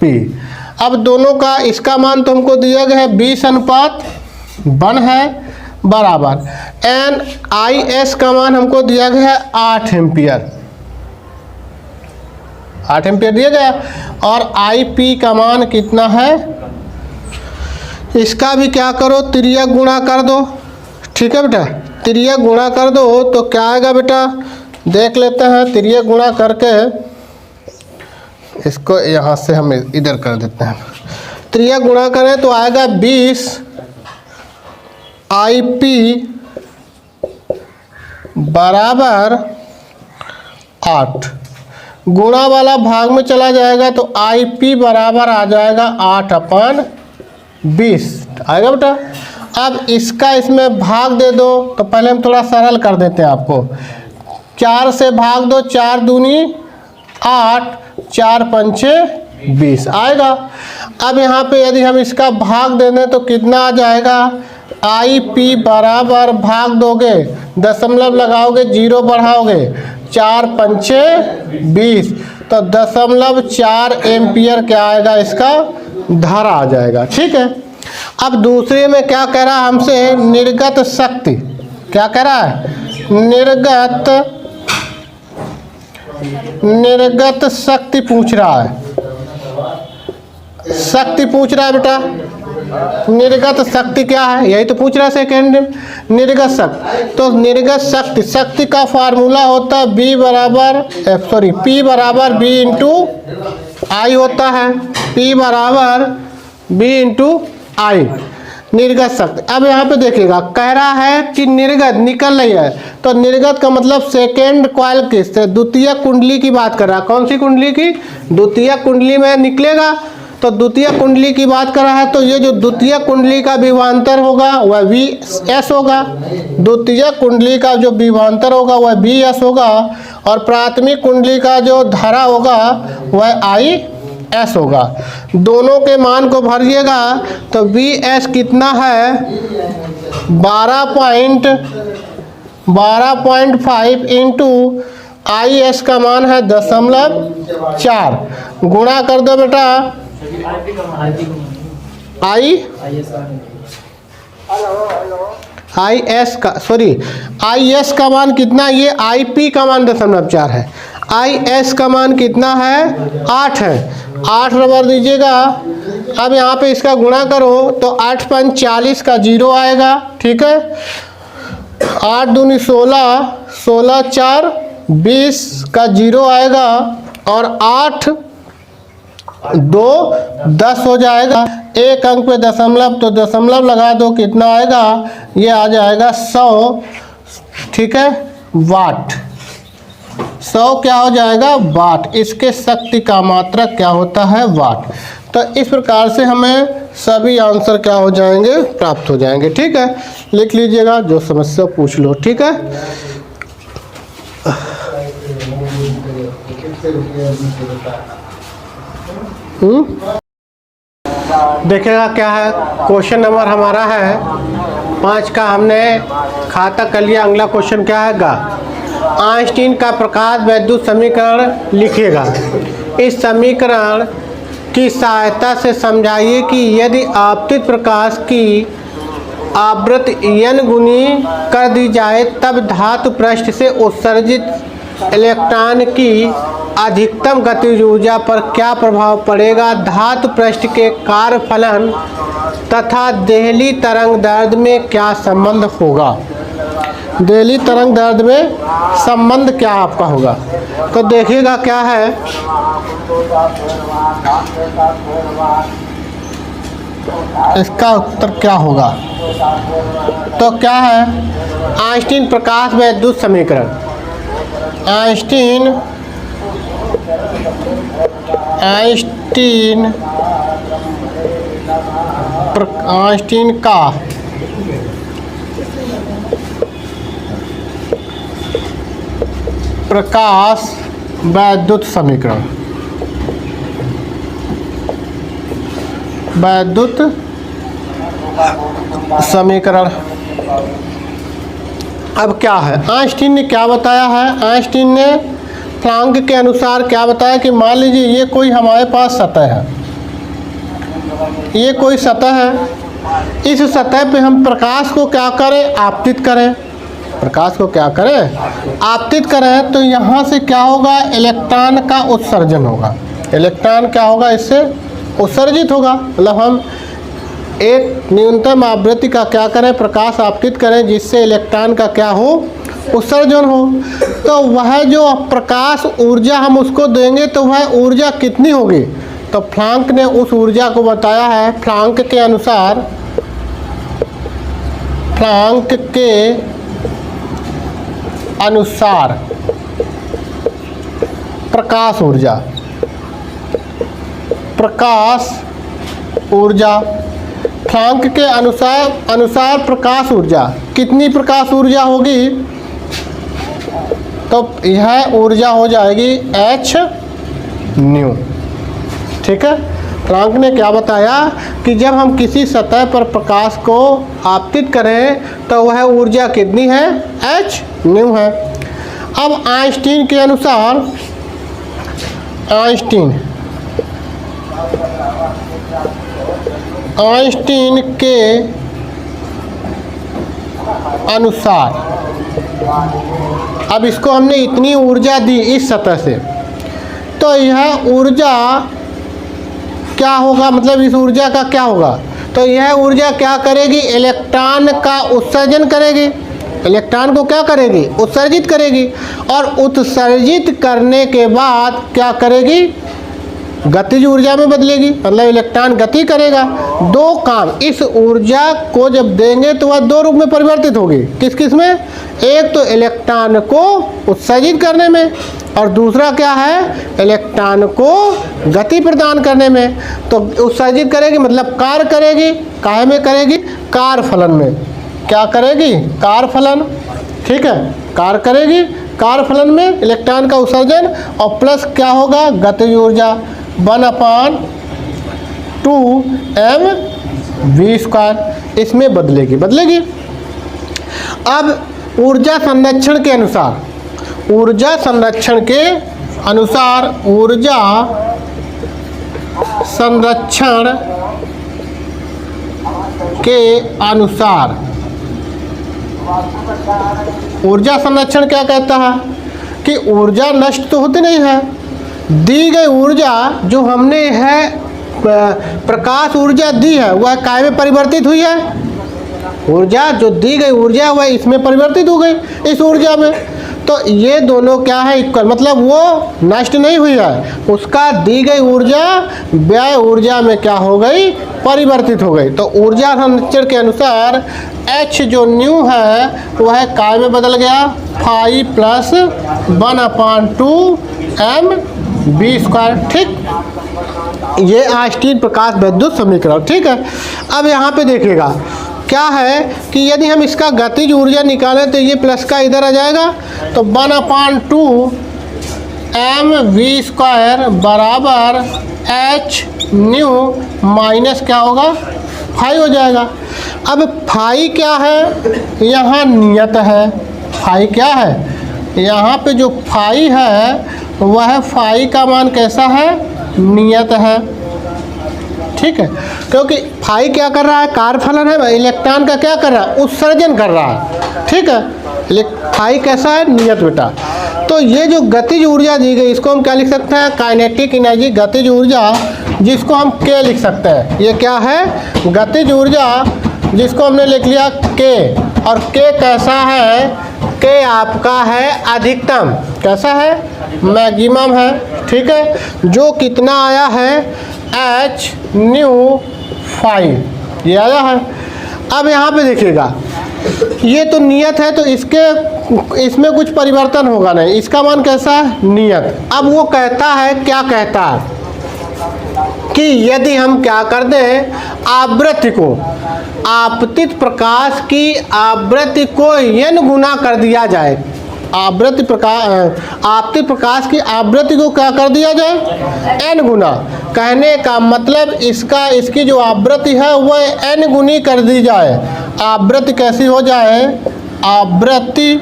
P. अब दोनों का इसका मान तो हमको दिया गया है 20:1 है, बराबर एन आई एस का मान हमको दिया गया है 8 एम्पियर, 8 एम्पियर दिया गया, और आई पी का मान कितना है, इसका भी क्या करो, तिर्यक गुणा कर दो, ठीक है बेटा, तिर्यक गुणा कर दो तो क्या आएगा बेटा, देख लेते हैं। तिर्यक गुणा करके इसको यहाँ से हम इधर कर देते हैं, तिर्यक गुणा करें तो आएगा 20 आई पी बराबर 8, गुणा वाला भाग में चला जाएगा तो आई पी बराबर आ जाएगा 8/20 आएगा बेटा। अब इसका इसमें भाग दे दो, तो पहले हम थोड़ा सरल कर देते हैं आपको, 4 से भाग दो, 4 दूनी 8, 4 पंचे 20 आएगा। अब यहाँ पे यदि हम इसका भाग दे दें तो कितना आ जाएगा, आई पी बराबर भाग दोगे, दशमलव लगाओगे, 0 बढ़ाओगे, 4 पंचे 20, तो 0.4 एम्पियर क्या आएगा, इसका धारा आ जाएगा, ठीक है। अब दूसरे में क्या कह रहा है हमसे, निर्गत शक्ति, क्या कह रहा है, निर्गत शक्ति पूछ रहा है, शक्ति पूछ रहा है बेटा। निर्गत शक्ति क्या है, यही तो पूछ रहा है सेकेंड, निर्गत शक्ति। तो निर्गत शक्ति, शक्ति का फार्मूला होता है P बराबर B इंटू आई होता है, P बराबर B इंटू आई, निर्गत शक्ति। अब यहाँ पे देखिएगा, कह रहा है कि निर्गत निकल रही है, तो निर्गत का मतलब सेकेंड कॉइल किस, द्वितीय कुंडली की बात कर रहा है। कौन सी कुंडली की, द्वितीय कुंडली में निकलेगा, तो द्वितीय कुंडली की बात कर रहा है, तो ये जो द्वितीय कुंडली का विभवांतर होगा वह VS होगा, द्वितीय कुंडली का जो विभवांतर होगा वह VS होगा, और प्राथमिक कुंडली का जो धारा होगा वह IS होगा। दोनों के मान को भरिएगा तो VS कितना है, 12.5 इंटू IS का मान है 0.4, गुणा कर दो बेटा, IS का मान कितना, ये IP का मान 0.4 है, IS का मान कितना है, 8 है, 8 रबर दीजिएगा। अब यहाँ पे इसका गुणा करो तो 8/40 का 0 आएगा, ठीक है, 8 दूनी 16, 16×4 20 का 0 आएगा, और 8 2 10 हो जाएगा, एक अंक पे दशमलव, तो दशमलव लगा दो, कितना आएगा, ये आ जाएगा 100, ठीक है, वाट, 100 क्या हो जाएगा, वाट। इसके शक्ति का मात्रक क्या होता है, वाट। तो इस प्रकार से हमें सभी आंसर क्या हो जाएंगे, प्राप्त हो जाएंगे, ठीक है। लिख लीजिएगा, जो समस्या पूछ लो, ठीक है। देखिएगा क्या है, क्वेश्चन नंबर हमारा है 5 का, हमने खाता कर लिया। अगला क्वेश्चन क्या है, आइंस्टीन का प्रकाश वैद्युत समीकरण लिखिएगा। इस समीकरण की सहायता से समझाइए कि यदि आपतित प्रकाश की आवृत्ति n गुनी कर दी जाए तब धातु पृष्ठ से उत्सर्जित इलेक्ट्रॉन की अधिकतम गतिज ऊर्जा पर क्या प्रभाव पड़ेगा। धातु पृष्ठ के कार्य फलन तथा देहली तरंग दैर्ध्य में क्या संबंध होगा। देहली तरंग दैर्ध्य में संबंध क्या आपका होगा, तो देखिएगा क्या है। इसका उत्तर क्या होगा? तो क्या है? आइंस्टीन प्रकाश वैद्युत समीकरण। आइंस्टीन का प्रकाश वैद्युत समीकरण। वैद्युत समीकरण। अब क्या है, आइंस्टीन ने क्या बताया है? आइंस्टीन ने प्लैंक के अनुसार क्या बताया कि मान लीजिए ये कोई हमारे पास सतह है, ये कोई सतह है, इस सतह पे हम प्रकाश को क्या करें? आपतित करें। प्रकाश को क्या करें? आपतित करें तो यहाँ से क्या होगा? इलेक्ट्रॉन का उत्सर्जन होगा। इलेक्ट्रॉन क्या होगा? इससे उत्सर्जित होगा। मतलब हम एक न्यूनतम आवृत्ति का क्या करें? प्रकाश आपतित करें, जिससे इलेक्ट्रॉन का क्या हो? उत्सर्जन हो। तो वह जो प्रकाश ऊर्जा हम उसको देंगे तो वह ऊर्जा कितनी होगी? तो प्लैंक ने उस ऊर्जा को बताया है। प्लैंक के अनुसार प्रकाश ऊर्जा प्लैंक के अनुसार प्रकाश ऊर्जा कितनी प्रकाश ऊर्जा होगी? तो यह ऊर्जा हो जाएगी h न्यू। ठीक है, प्लैंक ने क्या बताया कि जब हम किसी सतह पर प्रकाश को आपतित करें तो वह ऊर्जा कितनी है? h न्यू है। अब आइंस्टीन के अनुसार, आइंस्टीन के अनुसार, अब इसको हमने इतनी ऊर्जा दी इस सतह से, तो यह ऊर्जा क्या होगा? मतलब इस ऊर्जा का क्या होगा? तो यह ऊर्जा क्या करेगी? इलेक्ट्रॉन का उत्सर्जन करेगी। इलेक्ट्रॉन को क्या करेगी? उत्सर्जित करेगी। और उत्सर्जित करने के बाद क्या करेगी? गतिज ऊर्जा में बदलेगी। मतलब इलेक्ट्रॉन गति करेगा। दो काम, इस ऊर्जा को जब देंगे तो वह दो रूप में परिवर्तित होगी। किस किस में? एक तो इलेक्ट्रॉन को उत्सर्जित करने में, और दूसरा क्या है? इलेक्ट्रॉन को गति प्रदान करने में। तो उत्सर्जित करेगी मतलब कार्य करेगी। काहे में करेगी? कार्य फलन में। क्या करेगी? कार्य फलन। ठीक है, कार्य करेगी। कार्य फलन में इलेक्ट्रॉन का उत्सर्जन, और प्लस क्या होगा? गतिज ऊर्जा 1/2mv², इसमें बदलेगी। अब ऊर्जा संरक्षण के अनुसार, ऊर्जा संरक्षण के अनुसार ऊर्जा संरक्षण क्या कहता है कि ऊर्जा नष्ट तो होती नहीं है। दी गई ऊर्जा जो हमने है प्रकाश ऊर्जा दी है, वह काय में परिवर्तित हुई है? ऊर्जा जो दी गई ऊर्जा वह इसमें परिवर्तित हो गई, इस ऊर्जा में। तो ये दोनों क्या है? इक्वल, मतलब वो नष्ट नहीं हुई है, उसका दी गई ऊर्जा व्यय ऊर्जा में क्या हो गई? परिवर्तित हो गई। तो ऊर्जा संरक्षण के अनुसार h जो न्यू है वह काय में बदल गया? 5+1/2mv²। ठीक, ये आइंस्टीन प्रकाश वैद्युत समीकरण। ठीक है, अब यहाँ पे देखिएगा क्या है कि यदि हम इसका गतिज ऊर्जा निकालें तो ये प्लस का इधर आ जाएगा, तो 1/2mv² बराबर h न्यू माइनस क्या होगा? 5 हो जाएगा। अब फाई क्या है? यहाँ नियत है। फाई क्या है? यहाँ पे जो फाई है वह फाई का मान कैसा है? नियत है। ठीक है, क्योंकि फाई क्या कर रहा है? कार्य फलन है। इलेक्ट्रॉन का क्या कर रहा है? उत्सर्जन कर रहा है। ठीक है, फाई कैसा है? नियत बेटा। तो ये जो गतिज ऊर्जा दी गई इसको हम क्या लिख सकते हैं? काइनेटिक एनर्जी, गतिज ऊर्जा, जिसको हम K लिख सकते हैं। ये क्या है? गतिज ऊर्जा, जिसको हमने लिख लिया K। और K कैसा है? K आपका है अधिकतम। कैसा है? मैक्सिमम है। ठीक है, जो कितना आया है? h न्यू 5 ये आया है। अब यहाँ पे देखिएगा, ये तो नियत है तो इसमें कुछ परिवर्तन होगा नहीं, इसका मान कैसा है, नियत। अब वो कहता है, क्या कहता है कि यदि हम क्या कर दें, आवृत्ति को, आपतित प्रकाश की आवृत्ति को n गुना कर दिया जाए, आपतित प्रकाश की आवृत्ति को क्या कर दिया जाए, n गुना। कहने का मतलब इसकी जो आवृत्ति है वह n गुनी कर दी जाए। आवृत्ति कैसी हो जाए, आवृत्ति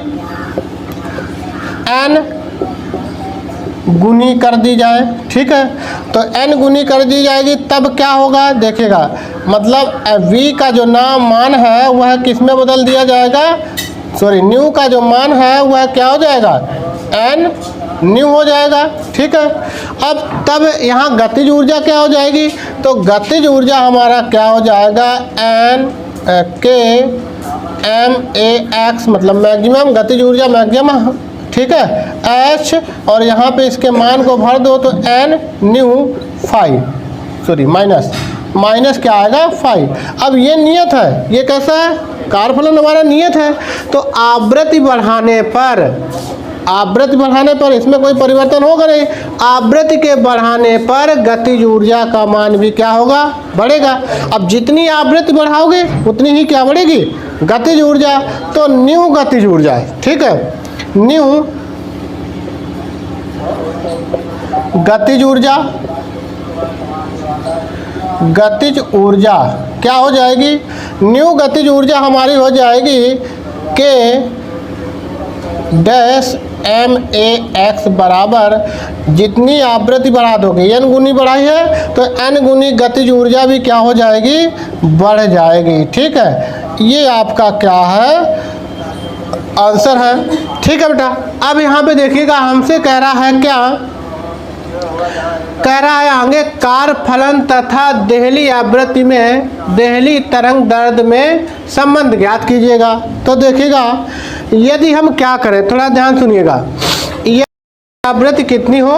n गुनी कर दी जाए, ठीक है। तो n गुनी कर दी जाएगी तब क्या होगा, देखिएगा, मतलब v का जो मान है वह किस में बदल दिया जाएगा, सॉरी न्यू का जो मान है वह क्या हो जाएगा, n न्यू हो जाएगा, ठीक है। अब तब यहाँ गतिज ऊर्जा क्या हो जाएगी, तो गतिज ऊर्जा हमारा क्या हो जाएगा, n k m a x, मतलब मैक्सिमम गतिज ऊर्जा मैक्सिमम, ठीक है, h, और यहाँ पे इसके मान को भर दो तो n न्यू 5, सॉरी माइनस क्या आएगा 5। अब ये नियत है, ये कैसा है, कार्यफलन हमारा नियत है। तो आवृत्ति बढ़ाने पर इसमें कोई परिवर्तन होगा नहीं, आवृत्ति के बढ़ाने पर गतिज ऊर्जा का मान भी क्या होगा, बढ़ेगा। अब जितनी आवृत्ति बढ़ाओगे उतनी ही क्या बढ़ेगी, गतिज ऊर्जा। तो न्यू गतिज ऊर्जा, ठीक है, न्यू गतिज ऊर्जा क्या हो जाएगी, न्यू गतिज ऊर्जा हमारी हो जाएगी K डैश MAX बराबर, जितनी आवृत्ति बढ़ा दोगे, n गुनी बढ़ाई है तो n गुनी गतिज ऊर्जा भी क्या हो जाएगी, बढ़ जाएगी, ठीक है। ये आपका क्या है, आंसर है, ठीक है बेटा। अब यहाँ पे देखिएगा, हमसे कह रहा है क्या, कह रहा है आगे, कार्यफलन तथा देहली आवृत्ति में देहली तरंग दैर्ध्य में संबंध ज्ञात कीजिएगा। तो देखिएगा, यदि हम क्या करें, थोड़ा ध्यान सुनिएगा, यह आवृत्ति कितनी हो,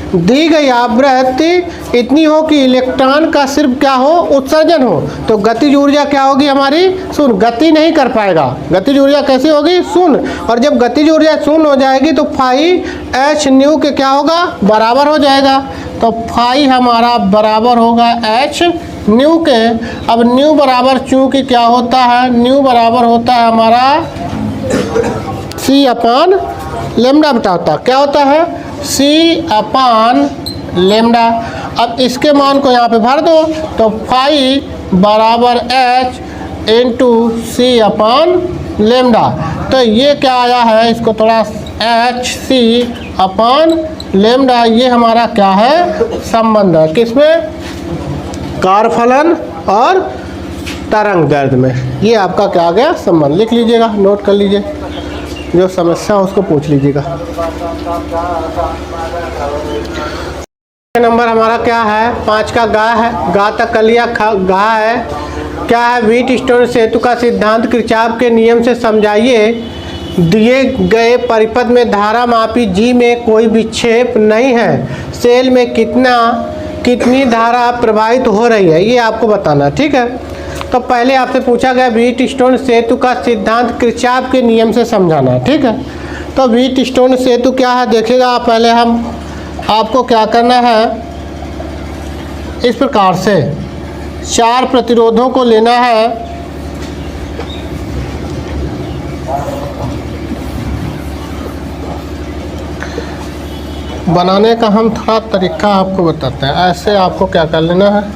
दी गई आवृत्ति इतनी हो कि इलेक्ट्रॉन का सिर्फ क्या हो, उत्सर्जन हो, तो गतिज ऊर्जा क्या होगी हमारी, शून्य, गति नहीं कर पाएगा, गतिज ऊर्जा कैसी होगी, शून्य। और जब गतिज ऊर्जा शून्य हो जाएगी तो फाई h न्यू के क्या होगा, बराबर हो जाएगा। तो फाई हमारा बराबर होगा h न्यू के। अब न्यू बराबर चूँकि क्या होता है, न्यू बराबर होता है हमारा c अपान लेमडा बेटा, होता क्या होता है, c अपान लेमडा। अब इसके मान को यहाँ पे भर दो तो फाई बराबर h इंटू सी अपान लेमडा। तो ये क्या आया है, इसको थोड़ा h c अपान लेमडा, ये हमारा क्या है, संबंध है, किसमें, कार्यफलन और तरंग दैर्ध्य में। ये आपका क्या आ गया, संबंध। लिख लीजिएगा, नोट कर लीजिए, जो समस्या उसको पूछ लीजिएगा। नंबर हमारा क्या है, 5 का गा है, गा तक कर लिया, गा है क्या है, व्हीट स्टोन सेतु का सिद्धांत किरचॉफ के नियम से समझाइए। दिए गए परिपथ में धारा मापी G में कोई विक्षेप नहीं है, सेल में कितनी धारा प्रवाहित हो रही है, ये आपको बताना, ठीक है। तो पहले आपसे पूछा गया व्हीट स्टोन सेतु का सिद्धांत किरचॉफ के नियम से समझाना, ठीक है। तो व्हीट स्टोन सेतु क्या है, देखिएगा, पहले आपको क्या करना है, इस प्रकार से 4 प्रतिरोधों को लेना है, बनाने का हम थोड़ा तरीका आपको बताते हैं। ऐसे आपको क्या कर लेना है,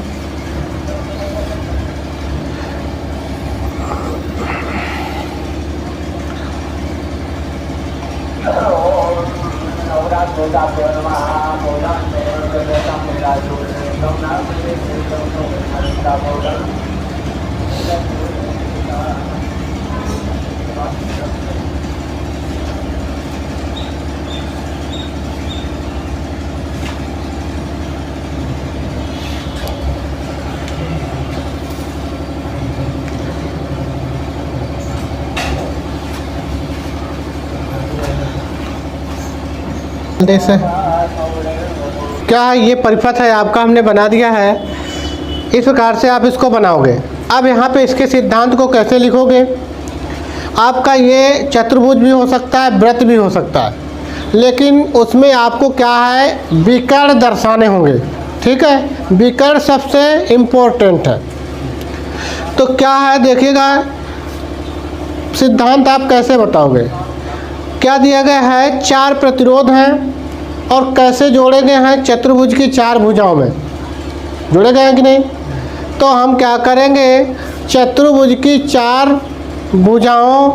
से क्या है, ये परिपथ है आपका, हमने बना दिया है। इस प्रकार से आप इसको बनाओगे। अब यहाँ पे इसके सिद्धांत को कैसे लिखोगे? आपका ये चतुर्भुज भी हो सकता है, वृत्त भी हो सकता है, लेकिन उसमें आपको क्या है, विकर्ण दर्शाने होंगे। ठीक है, विकर्ण सबसे इम्पोर्टेंट है। तो क्या है देखिएगा, सिद्धांत आप कैसे बताओगे? क्या दिया गया है, 4 प्रतिरोध हैं और कैसे जोड़े गए हैं, चतुर्भुज की 4 भुजाओं में जोड़े गए हैं कि नहीं? तो हम क्या करेंगे, चतुर्भुज की 4 भुजाओं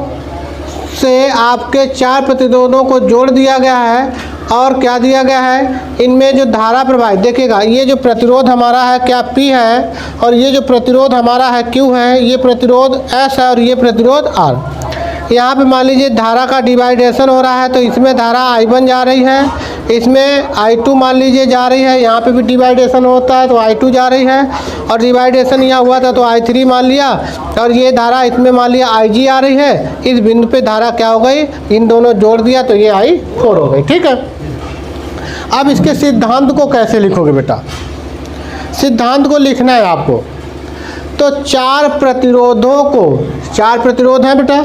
से आपके 4 प्रतिरोधों को जोड़ दिया गया है। और क्या दिया गया है, इनमें जो धारा प्रवाहित, देखिएगा ये जो प्रतिरोध हमारा है क्या P है, और ये जो प्रतिरोध हमारा है Q है, ये प्रतिरोध S है और ये प्रतिरोध R। यहाँ पे मान लीजिए धारा का डिवाइडेशन हो रहा है, तो इसमें धारा I1 जा रही है, इसमें I2 मान लीजिए जा रही है, यहाँ पे भी डिवाइडेशन होता है तो I2 जा रही है, और डिवाइडेशन यहाँ हुआ था तो I3 मान लिया, और ये धारा इसमें मान लिया IG आ रही है। इस बिंदु पे धारा क्या हो गई, इन दोनों जोड़ दिया तो ये I4 हो गई। ठीक है, अब इसके सिद्धांत को कैसे लिखोगे बेटा? सिद्धांत को लिखना है आपको। तो 4 प्रतिरोधों को, 4 प्रतिरोध हैं बेटा,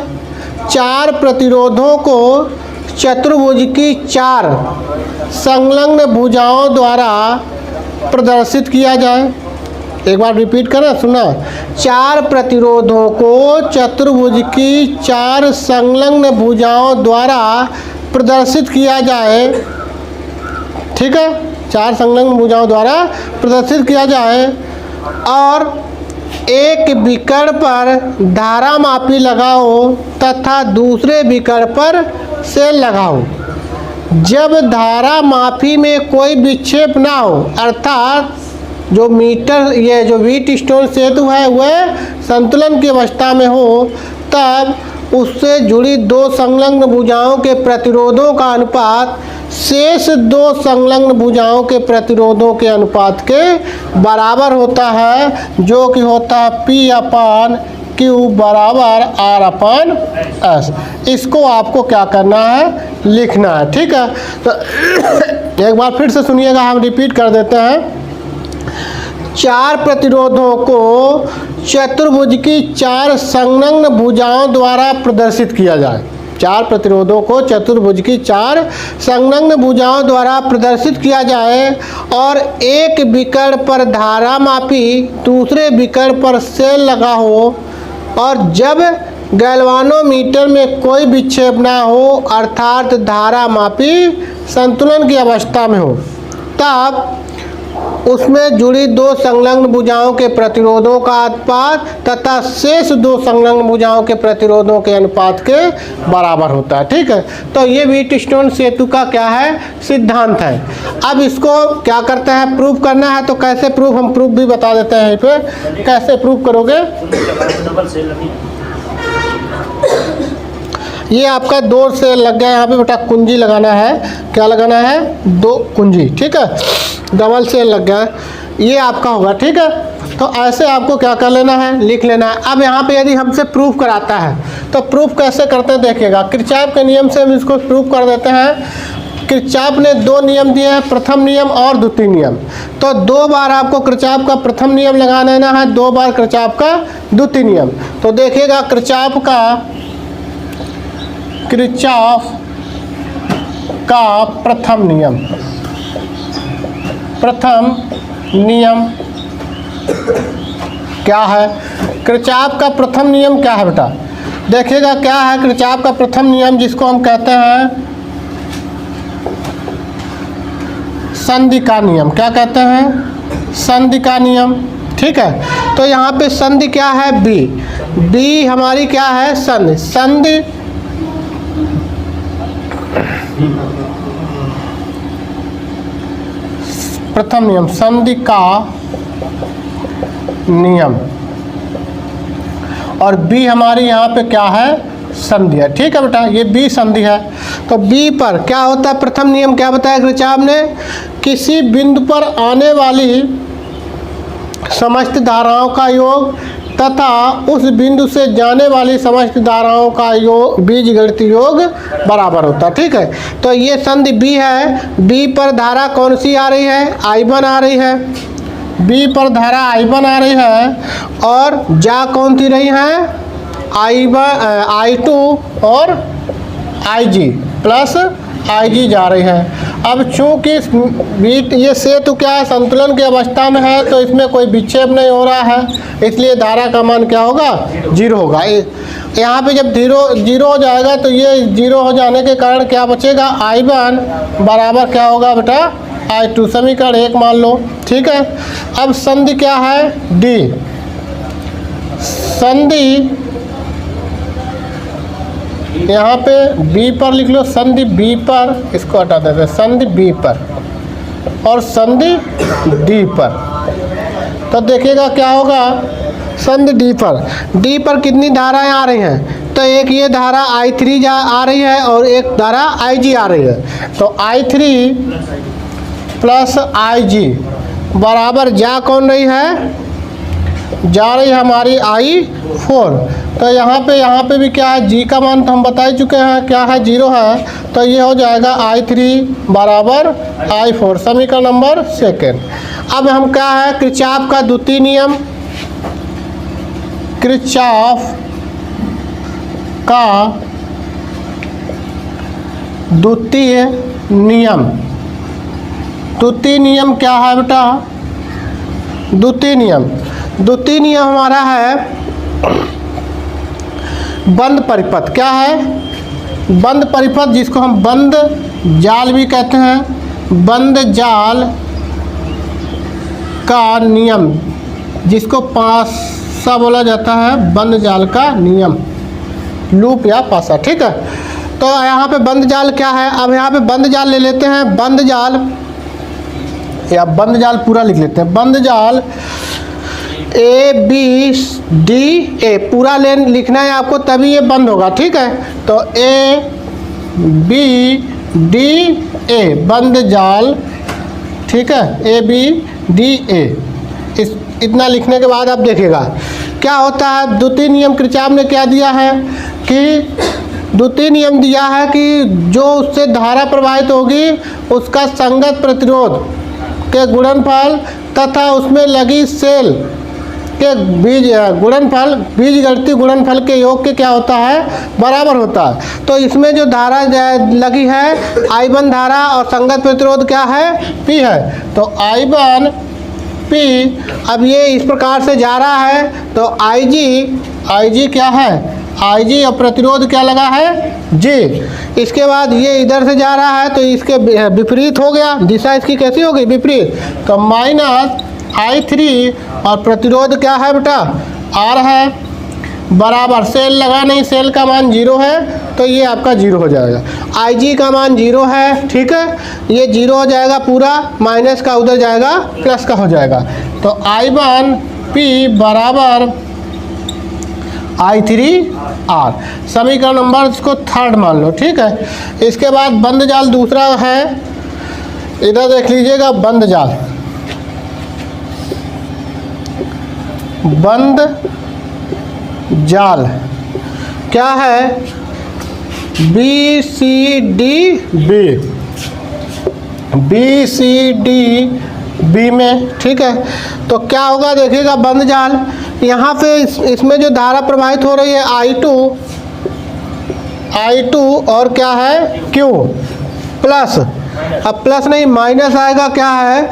4 प्रतिरोधों को चतुर्भुज की 4 संलग्न भुजाओं द्वारा प्रदर्शित किया जाए। एक बार रिपीट करें, सुना, 4 प्रतिरोधों को चतुर्भुज की 4 संलग्न भुजाओं द्वारा प्रदर्शित किया जाए। ठीक है, 4 संलग्न भुजाओं द्वारा प्रदर्शित किया जाए, और एक विकर्ण पर धारा मापी लगाओ तथा दूसरे विकर्ण पर सेल लगाओ। जब धारा मापी में कोई विक्षेप ना हो, अर्थात जो मीटर, ये जो व्हीटस्टोन सेतु है वह संतुलन की अवस्था में हो, तब उससे जुड़ी 2 संलग्न भुजाओं के प्रतिरोधों का अनुपात शेष 2 संलग्न भुजाओं के प्रतिरोधों के अनुपात के बराबर होता है, जो कि होता है P/Q बराबर R/S। इसको आपको क्या करना है, लिखना है। ठीक है, तो एक बार फिर से सुनिएगा, हम रिपीट कर देते हैं। 4 प्रतिरोधों को चतुर्भुज की 4 संलग्न भुजाओं द्वारा प्रदर्शित किया जाए। 4 प्रतिरोधों को चतुर्भुज की 4 संलग्न भुजाओं द्वारा प्रदर्शित किया जाए, और एक विकर्ण पर धारा मापी दूसरे विकर्ण पर सेल लगा हो, और जब गैल्वानोमीटर में कोई विक्षेप ना हो, अर्थात धारा मापी संतुलन की अवस्था में हो, तब उसमें जुड़ी 2 संलग्न भुजाओं के प्रतिरोधों का अनुपात तथा शेष 2 संलग्न भुजाओं के प्रतिरोधों के अनुपात के बराबर होता है। ठीक है, तो ये व्हीटस्टोन सेतु का क्या है, सिद्धांत है। अब इसको क्या करते हैं, प्रूव करना है। तो कैसे प्रूफ, हम प्रूफ भी बता देते हैं। फिर कैसे प्रूव करोगे, ये आपका 2 सेल लग गया, यहाँ पे बेटा कुंजी लगाना है। क्या लगाना है, 2 कुंजी। ठीक है, डबल सेल लग गया, ये आपका होगा। ठीक है, तो ऐसे आपको क्या कर लेना है, लिख लेना है। अब यहाँ पे यदि हमसे प्रूफ कराता है तो प्रूफ कैसे करते हैं देखिएगा। किरचॉफ के नियम से हम इसको प्रूफ कर देते हैं। किरचॉफ ने 2 नियम दिए हैं, प्रथम नियम और द्वितीय नियम। तो 2 बार आपको किरचॉफ का प्रथम नियम लगा लेना है, 2 बार किरचॉफ का द्वितीय नियम। तो देखिएगा किरचॉफ का प्रथम नियम, क्या है, किरचॉफ का प्रथम नियम क्या है बेटा? देखिएगा क्या है किरचॉफ का प्रथम नियम, जिसको हम कहते हैं संधि का नियम। क्या कहते हैं, संधि का नियम। ठीक है, तो यहाँ पे संधि क्या है, बी हमारी क्या है, संधि। संधि प्रथम नियम, संधि का नियम, और बी हमारी यहाँ पे क्या है, संधि है। ठीक है बेटा, ये बी संधि है। तो बी पर क्या होता है, प्रथम नियम क्या बताया किरचॉफ ने, किसी बिंदु पर आने वाली समस्त धाराओं का योग तथा उस बिंदु से जाने वाली समस्त धाराओं का योग, बीजगणितीय योग बराबर होता है। ठीक है, तो ये संधि बी है। बी पर धारा कौन सी आ रही है, I1 आ रही है। बी पर धारा I1 आ रही है और जा कौन सी रही है I2 और IG प्लस IG जा रही है। अब चूंकि ये सेतु क्या है, संतुलन की अवस्था में है, तो इसमें कोई विक्षेप नहीं हो रहा है, इसलिए धारा का मान क्या होगा, 0 होगा। यहाँ पे जब 0 हो जाएगा तो ये 0 हो जाने के कारण क्या बचेगा, I1 बराबर क्या होगा बेटा, I2। समीकरण 1 मान लो, ठीक है। अब संधि क्या है, D। संधि यहाँ पे B पर लिख लो, संधि B पर, इसको हटा देते हैं, संधि B पर और संधि D पर। तो देखिएगा क्या होगा, संधि D पर कितनी धाराएं आ रही हैं, तो एक ये धारा I3 आ रही है और एक धारा IG आ रही है। तो I3 प्लस IG बराबर जा कौन रही है, जा रही है हमारी I4। तो यहाँ पे भी क्या है, G का मान तो हम बता ही चुके हैं क्या है, 0 है। तो ये हो जाएगा I3 बराबर I4, समीकरण नंबर 2। अब हम क्या है, किरचॉफ का द्वितीय नियम, किरचॉफ का द्वितीय नियम। द्वितीय नियम क्या है बेटा, द्वितीय नियम हमारा है बंद परिपथ। क्या है, बंद परिपथ, जिसको हम बंद जाल भी कहते हैं। बंद जाल का नियम, जिसको पासा बोला जाता है, बंद जाल का नियम, लूप या पासा, ठीक है। तो यहाँ पे बंद जाल क्या है, अब यहाँ पे बंद जाल ले लेते हैं। बंद जाल या बंद जाल पूरा लिख लेते हैं। बंद जाल ABD A पूरा लेन लिखना है आपको, तभी ये बंद होगा, ठीक है। तो ABD A बंद जाल, ठीक है, ABD A। इतना लिखने के बाद आप देखिएगा क्या होता है। द्वितीय नियम किरचॉफ ने क्या दिया है कि द्वितीय नियम दिया है कि जो उससे धारा प्रवाहित होगी उसका संगत प्रतिरोध के गुणनफल तथा उसमें लगी सेल के बीजगणितीय गुणनफल के योग के क्या होता है, बराबर होता है। तो इसमें जो धारा लगी है I1 धारा और संगत प्रतिरोध क्या है, P है। तो I1 P, अब ये इस प्रकार से जा रहा है, तो IG क्या है, IG और प्रतिरोध क्या लगा है, J। इसके बाद ये इधर से जा रहा है तो इसके विपरीत हो गया, दिशा इसकी कैसी हो गई, विपरीत। तो माइनस I3 और प्रतिरोध क्या है बेटा, R है, बराबर सेल लगा नहीं, सेल का मान 0 है, तो ये आपका 0 हो जाएगा। IG का मान 0 है, ठीक है, ये 0 हो जाएगा पूरा, माइनस का उधर जाएगा, प्लस का हो जाएगा। तो I1 P बराबर I3R, समीकरण नंबर इसको 3 मान लो, ठीक है। इसके बाद बंद जाल दूसरा है, इधर देख लीजिएगा, बंद जाल, बंद जाल क्या है, BCD में, ठीक है। तो क्या होगा देखिएगा, बंद जाल, यहाँ पे इसमें जो धारा प्रवाहित हो रही है I2 और क्या है, Q प्लस, अब प्लस नहीं माइनस आएगा, क्या है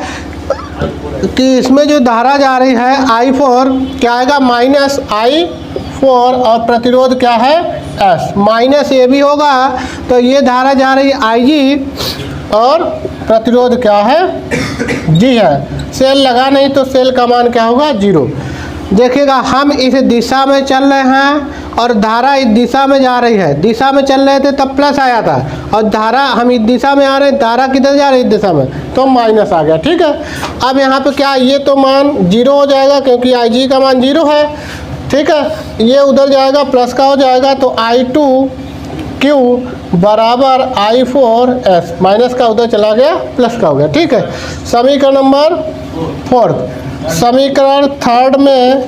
कि इसमें जो धारा जा रही है I4 क्या आएगा, माइनस I4 और प्रतिरोध क्या है, S, माइनस ये भी होगा। तो ये धारा जा रही है IG और प्रतिरोध क्या है, G है। सेल लगा नहीं तो सेल का मान क्या होगा, 0। देखिएगा हम इस दिशा में चल रहे हैं और धारा इस दिशा में जा रही है, दिशा में चल रहे थे तब प्लस आया था, और धारा हम इस दिशा में आ रहे हैं, धारा किधर जा रही है, इस दिशा में, तो माइनस आ गया, ठीक है। अब यहाँ पे क्या, ये तो मान 0 हो जाएगा क्योंकि IG का मान 0 है, ठीक है। ये उधर जाएगा, प्लस का हो जाएगा, तो I2Q बराबर I4S, माइनस का उधर चला गया, प्लस का हो गया, ठीक है। समीकरण नंबर 4। समीकरण 3 में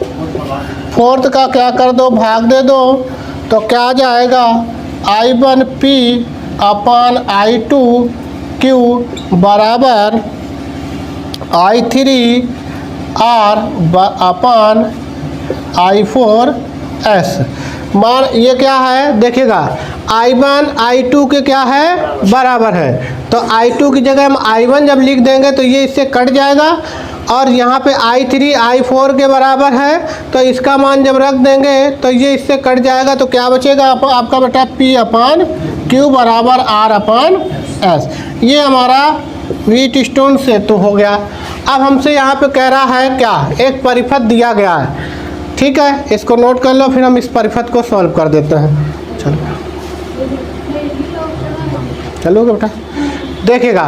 4 का क्या कर दो, भाग दे दो, तो क्या आ जाएगा, I1P अपान I2Q बराबर I3 R upon I4 S। मान ये क्या है देखिएगा, I1 I2 के क्या है बराबर है, तो I2 की जगह हम I1 जब लिख देंगे तो ये इससे कट जाएगा, और यहाँ पे I3 I4 के बराबर है, तो इसका मान जब रख देंगे तो ये इससे कट जाएगा, तो क्या बचेगा आपका बेटा P अपान Q बराबर R अपान S। ये हमारा व्हीटस्टोन सेतु हो गया। अब हमसे यहाँ पे कह रहा है क्या, एक परिपथ दिया गया है, ठीक है, इसको नोट कर लो, फिर हम इस परिपथ को सॉल्व कर देते हैं। चलोगे बेटा, देखिएगा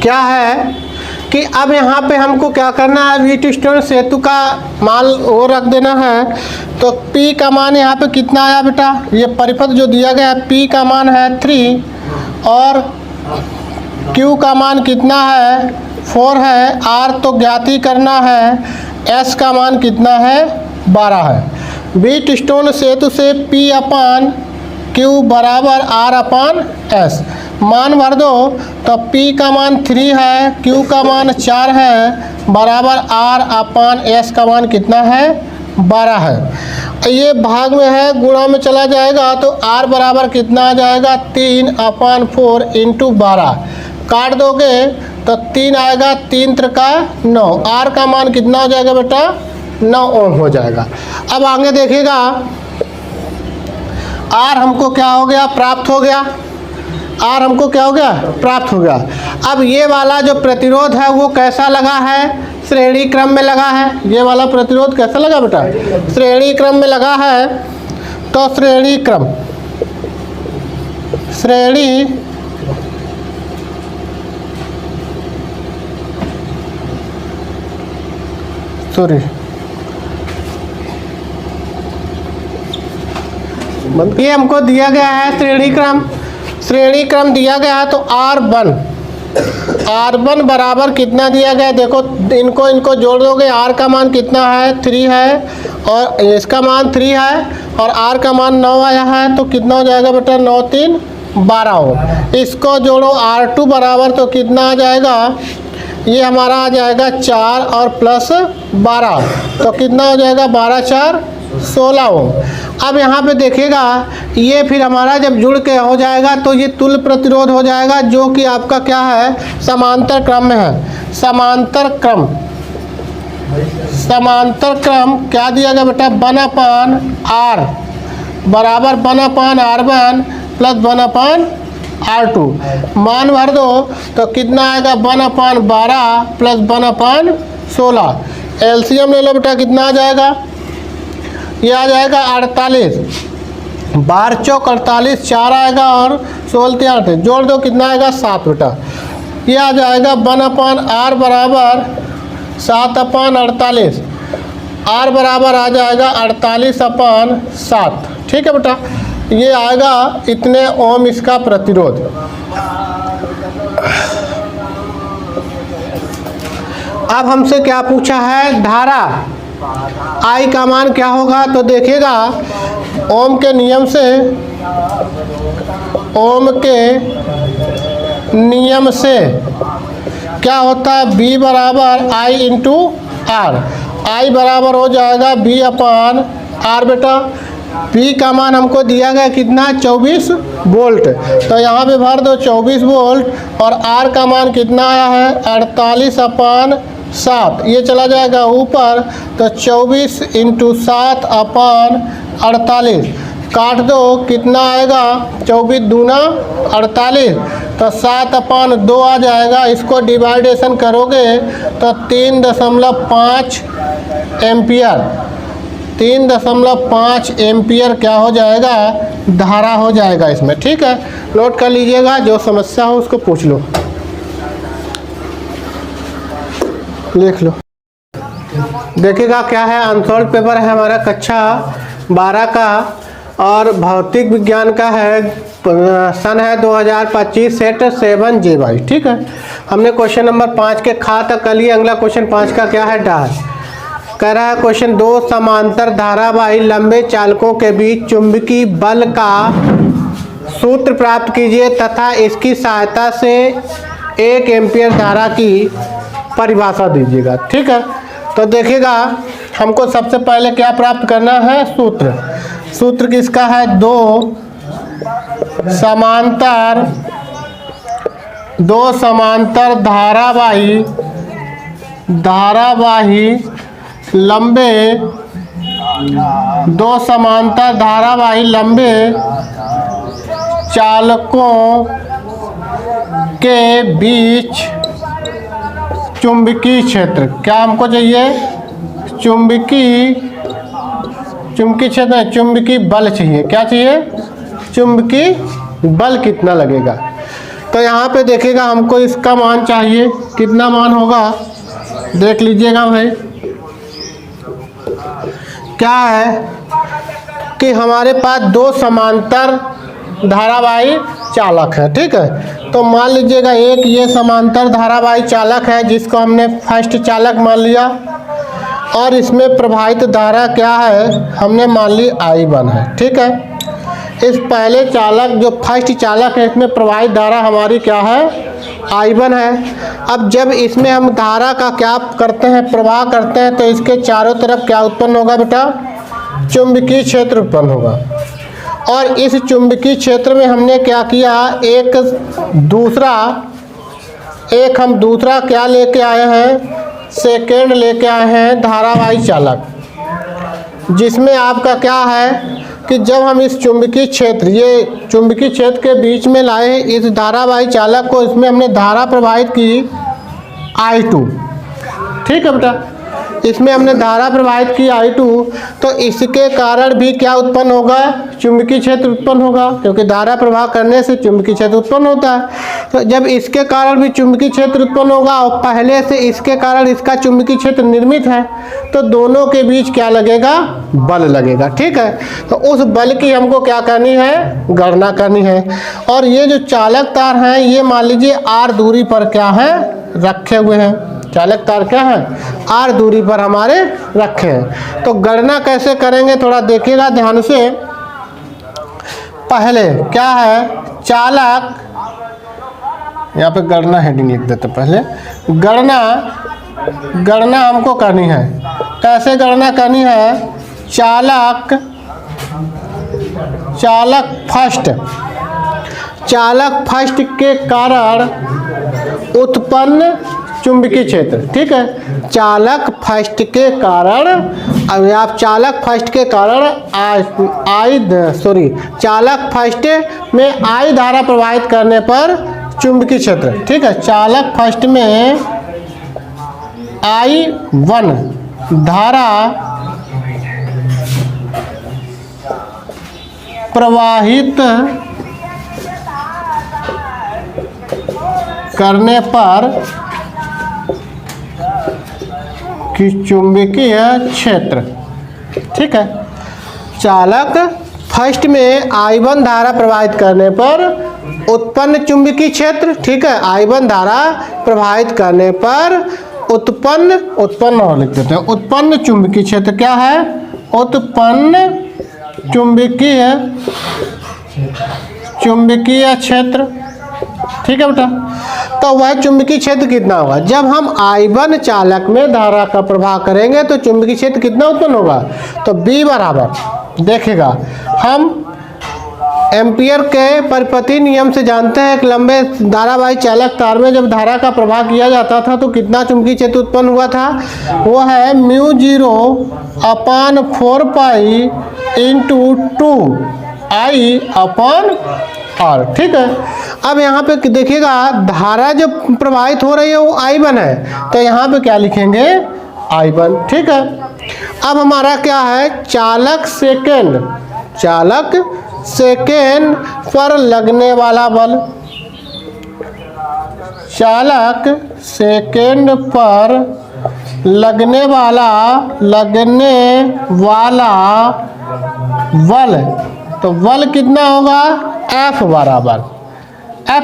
क्या है कि अब यहाँ पे हमको क्या करना है, व्हीटस्टोन सेतु का मान वो रख देना है। तो P का मान यहाँ पे कितना आया बेटा, ये परिपथ जो दिया गया है P का मान है 3 और Q का मान कितना है 4 है, R तो ज्ञात ही करना है, S का मान कितना है 12 है। व्हीटस्टोन सेतु से P अपान Q बराबर R अपान S मान भर दो, तो P का मान 3 है, Q का मान 4 है, बराबर R अपान S का मान कितना है 12 है। ये भाग में है, गुणा में चला जाएगा तो R बराबर कितना आ जाएगा 3 अपान 4 इंटू 12, काट दोगे तो 3 आएगा, 3 त्रिका 9, R का मान कितना हो जाएगा बेटा 9 ओम हो जाएगा। अब आगे देखिएगा, R हमको क्या हो गया प्राप्त हो गया, R हमको क्या हो गया प्राप्त हो गया। अब ये वाला जो प्रतिरोध है वो कैसा लगा है, श्रेणी क्रम में लगा है। ये वाला प्रतिरोध कैसा लगा बेटा, श्रेणी क्रम में लगा है। तो श्रेणी क्रम, श्रेणी सॉरी ये हमको दिया गया है श्रेणी क्रम दिया गया है। तो R1 बराबर कितना दिया गया है, देखो इनको जोड़ दोगे, R का मान कितना है 3 है और इसका मान 3 है और R का मान 9 आया है, तो कितना हो जाएगा बेटा 9 3 12 हो। इसको जोड़ो R2 बराबर तो कितना आ जाएगा, ये हमारा आ जाएगा 4 और प्लस 12, तो कितना हो जाएगा 12 4 16 ओम। अब यहाँ पे देखिएगा, ये फिर हमारा जब जुड़ के हो जाएगा तो ये तुल्य प्रतिरोध हो जाएगा, जो कि आपका क्या है समांतर क्रम में है। समांतर क्रम क्या दिया गया बेटा 1 अपान R बराबर 1 अपान R1 प्लस 1 अपान R2, मान भर दो तो कितना आएगा 1 अपान 12 प्लस 1 अपान 16। एलसीएम ले लो बेटा, कितना आ जाएगा, ये आ जाएगा 48, 12 चौक 48, 4 आएगा और 16 3 जोड़ दो कितना आएगा 7 बेटा। ये आ जाएगा 1 अपान R बराबर 7 अपान 48, R बराबर आ जाएगा 48 अपान 7, ठीक है बेटा। ये आएगा इतने ओम इसका प्रतिरोध। अब हमसे क्या पूछा है, धारा I का मान क्या होगा, तो देखिएगा ओम के नियम से क्या होता है, B बराबर I इंटू R, I बराबर हो जाएगा B अपान R बेटा। P का मान हमको दिया गया कितना 24 वोल्ट, तो यहाँ पे भर दो 24 वोल्ट और R का मान कितना आया है 48 अपान 7, ये चला जाएगा ऊपर, तो 24 इंटू 7 अपान 48, काट दो कितना आएगा 24 दूना 48, तो 7 अपान 2 आ जाएगा। इसको डिवाइडेशन करोगे तो 3.5 एम्पियर, 3.5 एम्पियर क्या हो जाएगा धारा हो जाएगा इसमें, ठीक है। नोट कर लीजिएगा, जो समस्या हो उसको पूछ लो, लिख लो। देखिएगा क्या है, अनसॉल्व पेपर है हमारा कक्षा 12 का और भौतिक विज्ञान का है, सन है 2025, सेट 7 JY, ठीक है। हमने क्वेश्चन नंबर 5 के खा तक कर लिया। अगला क्वेश्चन 5 का क्या है, डाल कह रहा है क्वेश्चन 2 समांतर धारावाही लंबे चालकों के बीच चुंबकीय बल का सूत्र प्राप्त कीजिए तथा इसकी सहायता से 1 एम्पीयर धारा की परिभाषा दीजिएगा। ठीक है, तो देखिएगा हमको सबसे पहले क्या प्राप्त करना है, सूत्र। सूत्र किसका है, दो समांतर धारावाही लंबे चालकों के बीच चुंबकीय क्षेत्र। क्या हमको चाहिए, चुंबकीय क्षेत्र, चुंबकीय बल चाहिए। क्या चाहिए, चुंबकीय बल कितना लगेगा। तो यहाँ पे देखिएगा हमको इसका मान चाहिए, कितना मान होगा देख लीजिएगा भाई। क्या है कि हमारे पास दो समांतर धारावाही चालक है। ठीक है, तो मान लीजिएगा एक ये समांतर धारावाही चालक है जिसको हमने फर्स्ट चालक मान लिया, और इसमें प्रवाहित धारा क्या है, हमने मान ली I1 है। ठीक है, इस पहले चालक जो फर्स्ट चालक है इसमें प्रवाहित धारा हमारी क्या है, I1 है। अब जब इसमें हम धारा का क्या करते हैं, प्रवाह करते हैं, तो इसके चारों तरफ क्या उत्पन्न होगा बेटा, चुंबकीय क्षेत्र उत्पन्न होगा। और इस चुंबकीय क्षेत्र में हमने क्या किया, हम दूसरा क्या लेके आए हैं, सेकेंड लेके आए हैं धारावाही चालक, जिसमें आपका क्या है कि जब हम इस चुंबकीय क्षेत्र के बीच में लाए इस धारावाही चालक को, इसमें हमने धारा प्रवाहित की I2। ठीक है बेटा, इसमें हमने धारा प्रवाहित की I2, तो इसके कारण भी क्या उत्पन्न होगा, चुंबकीय क्षेत्र उत्पन्न होगा, क्योंकि धारा प्रवाह करने से चुंबकीय क्षेत्र उत्पन्न होता है। तो जब इसके कारण भी चुंबकीय क्षेत्र उत्पन्न होगा और पहले से इसके कारण इसका चुंबकीय क्षेत्र निर्मित है, तो दोनों के बीच क्या लगेगा, बल लगेगा। ठीक है, तो उस बल की हमको क्या करनी है, गणना करनी है। और ये जो चालक तार हैं ये मान लीजिए R दूरी पर क्या है, रखे हुए हैं। चालक तार क्या है, R दूरी पर हमारे रखे हैं। तो गणना कैसे करेंगे थोड़ा देखिएगा ध्यान से। पहले क्या है, चालक, यहाँ पे गणना हेडिंग लिख देते पहले। गणना हमको करनी है। कैसे गणना करनी है, चालक फर्स्ट के कारण उत्पन्न चुंबकीय क्षेत्र। ठीक है, चालक फर्स्ट के कारण चालक फर्स्ट में I धारा प्रवाहित करने पर चुंबकीय क्षेत्र। ठीक है, चालक फर्स्ट में I1 धारा प्रवाहित करने पर कि चुंबकीय क्षेत्र। ठीक है, चालक फर्स्ट में I1 धारा प्रवाहित करने पर उत्पन्न चुंबकीय क्षेत्र। ठीक है, I1 धारा प्रवाहित करने पर उत्पन्न और लिख देते हैं, उत्पन्न चुंबकीय क्षेत्र क्या है, उत्पन्न चुंबकीय क्षेत्र। ठीक है बेटा, तो वह चुंबकीय क्षेत्र कितना होगा, जब हम I1 चालक में धारा का प्रवाह करेंगे तो चुंबकीय क्षेत्र कितना उत्पन्न होगा, तो B बराबर, देखिएगा हम एम्पियर के परिपथी नियम से जानते हैं कि लंबे धारावाही चालक तार में जब धारा का प्रवाह किया जाता था तो कितना चुंबकीय क्षेत्र उत्पन्न हुआ था, वो है μ0/4π × 2I/R। ठीक है, अब यहाँ पे देखिएगा धारा जो प्रवाहित हो रही है वो I1 है, तो यहाँ पे क्या लिखेंगे, I1। ठीक है, अब हमारा क्या है, चालक सेकेंड पर लगने वाला बल, चालक सेकेंड पर लगने वाला बल, तो बल कितना होगा, F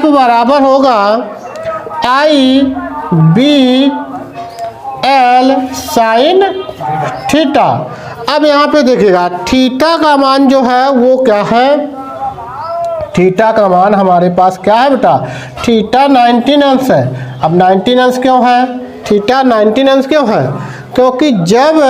बराबर होगा I/BL sin थीटा। अब यहाँ पे देखिएगा थीटा का मान जो है वो क्या है, थीटा का मान हमारे पास क्या है बेटा, थीटा 19 अंश है। अब 19 अंश क्यों है, थीटा 90 अंश क्यों है? क्योंकि जब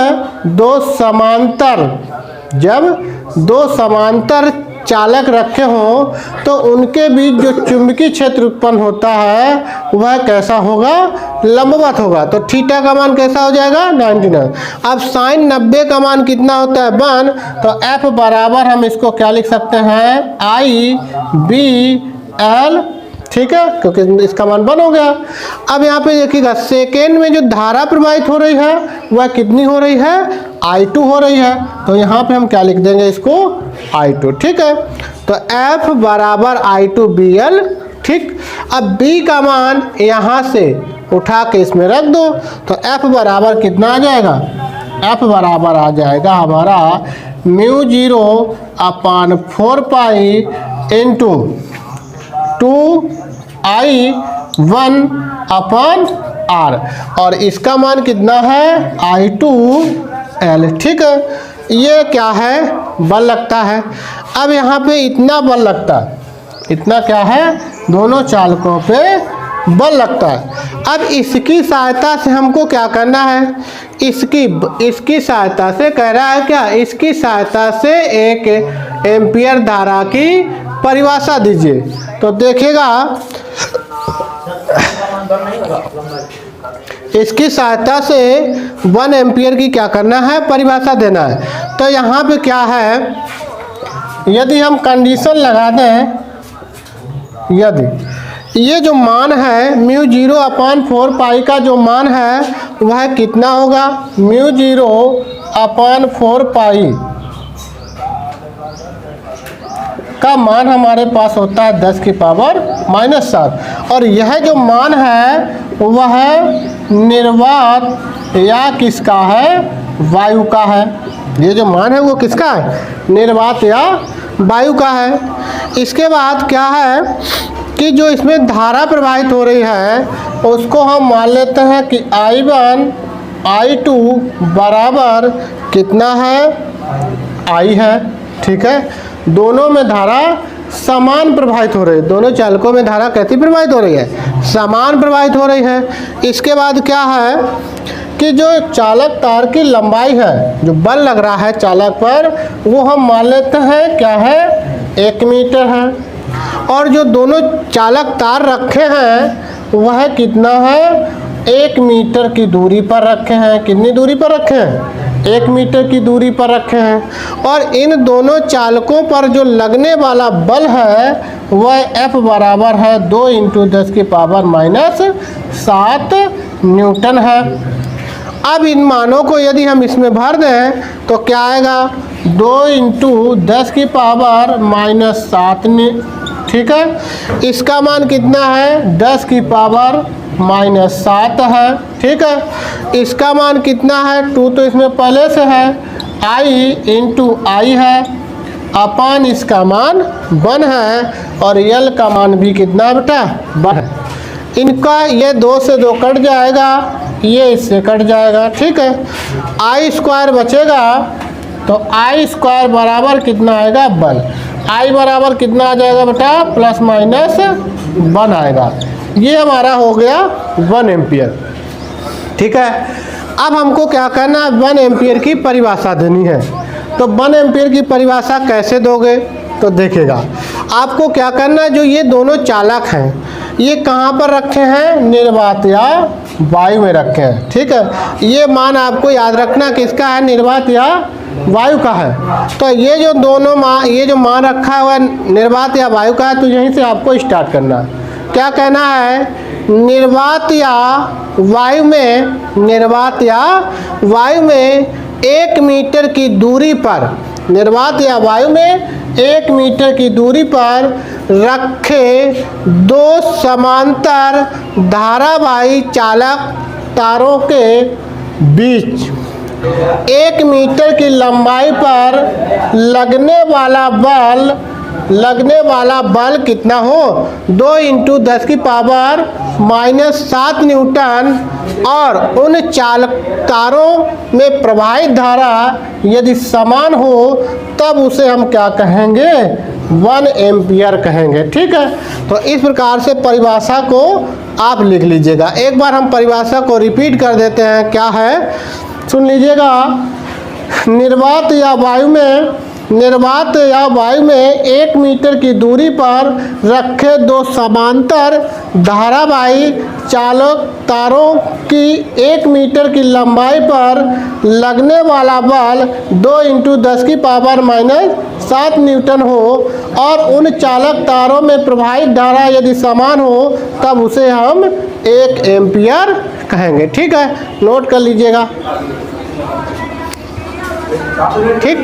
दो समांतर चालक रखे हों तो उनके बीच जो चुंबकीय क्षेत्र उत्पन्न होता है वह कैसा होगा? लंबवत होगा। तो थीटा का मान कैसा हो जाएगा? 90 अंश। अब साइन 90 का मान कितना होता है? 1। तो F बराबर हम इसको क्या लिख सकते हैं? IBL, ठीक है, क्योंकि इसका मान 1 हो गया। अब यहाँ पे देखिएगा सेकेंड में जो धारा प्रवाहित हो रही है वह कितनी हो रही है? I2 हो रही है। तो यहाँ पे हम क्या लिख देंगे इसको? I2, ठीक है। तो F बराबर I2BL, ठीक। अब B का मान यहाँ से उठा के इसमें रख दो तो F बराबर कितना आ जाएगा? F बराबर आ जाएगा हमारा μ0/4 पाई इंटू 2I1/R, और इसका मान कितना है? I2L, ठीक है। ये क्या है? बल लगता है। अब यहाँ पे इतना बल लगता है, इतना क्या है? दोनों चालकों पे बल लगता है। अब इसकी सहायता से हमको क्या करना है? इसकी सहायता से कह रहा है क्या? इसकी सहायता से एक एम्पियर धारा की परिभाषा दीजिए। तो देखिएगा इसकी सहायता से 1 एम्पियर की क्या करना है? परिभाषा देना है। तो यहाँ पे क्या है? यदि हम कंडीशन लगा दें, यदि ये जो मान है μ0/4 पाई का जो मान है वह कितना होगा? μ0/4 पाई का मान हमारे पास होता है 10⁻⁻⁷, और यह जो मान है वह निर्वात या किसका है? वायु का है। ये जो मान है वो किसका है? निर्वात या वायु का है। इसके बाद क्या है कि जो इसमें धारा प्रवाहित हो रही है उसको हम मान लेते हैं कि I1 I2 बराबर कितना है? I है, ठीक है। दोनों में धारा समान प्रवाहित हो रही है। दोनों चालकों में धारा कैसी प्रवाहित हो रही है? समान प्रवाहित हो रही है। इसके बाद क्या है कि जो चालक तार की लंबाई है, जो बल लग रहा है चालक पर, वो हम मान लेते हैं क्या है? 1 मीटर है। और जो दोनों चालक तार रखे हैं वह कितना है? 1 मीटर की दूरी पर रखे हैं। कितनी दूरी पर रखे हैं? 1 मीटर की दूरी पर रखे हैं। और इन दोनों चालकों पर जो लगने वाला बल है वह F बराबर है 2 × 10⁻⁷ न्यूटन है। अब इन मानों को यदि हम इसमें भर दें तो क्या आएगा? 2 × 10⁻⁷, ठीक है। इसका मान कितना है? 10⁻⁷ है, ठीक है। इसका मान कितना है? 2 तो इसमें पहले से है, I × I है, अपान इसका मान 1 है, और L का मान भी कितना बेटा? 1 है। इनका ये 2 से 2 कट जाएगा, ये इससे कट जाएगा, ठीक है। I² बचेगा, तो I² बराबर कितना आएगा? बल। I बराबर कितना आ जाएगा बेटा? ±1 आएगा। ये हमारा हो गया 1 एम्पियर, ठीक है। अब हमको क्या करना है? 1 एम्पियर की परिभाषा देनी है। तो 1 एम्पियर की परिभाषा कैसे दोगे? तो देखिएगा आपको क्या करना है, जो ये दोनों चालक हैं ये कहाँ पर रखे हैं? निर्वात या वायु में रखे हैं, ठीक है। ये मान आपको याद रखना किसका है? निर्वात या वायु का है। तो ये जो दोनों मान, ये जो मान रखा है वह निर्वात या वायु का है। तो यहीं से आपको स्टार्ट करना है। क्या कहना है? निर्वात या वायु में 1 मीटर की दूरी पर, निर्वात या वायु में 1 मीटर की दूरी पर रखे 2 समांतर धारावाही चालक तारों के बीच 1 मीटर की लंबाई पर लगने वाला बल कितना हो? 2 × 10⁻⁷ न्यूटन, और उन चालक तारों में प्रवाहित धारा यदि समान हो तब उसे हम क्या कहेंगे? 1 एम्पियर कहेंगे, ठीक है। तो इस प्रकार से परिभाषा को आप लिख लीजिएगा। एक बार हम परिभाषा को रिपीट कर देते हैं, क्या है सुन लीजिएगा। निर्वात या वायु में 1 मीटर की दूरी पर रखे दो समांतर धारावाही चालक तारों की 1 मीटर की लंबाई पर लगने वाला बल 2 × 10⁻⁻7 न्यूटन हो और उन चालक तारों में प्रवाहित धारा यदि समान हो तब उसे हम 1 एम्पियर कहेंगे। ठीक है, नोट कर लीजिएगा। ठीक।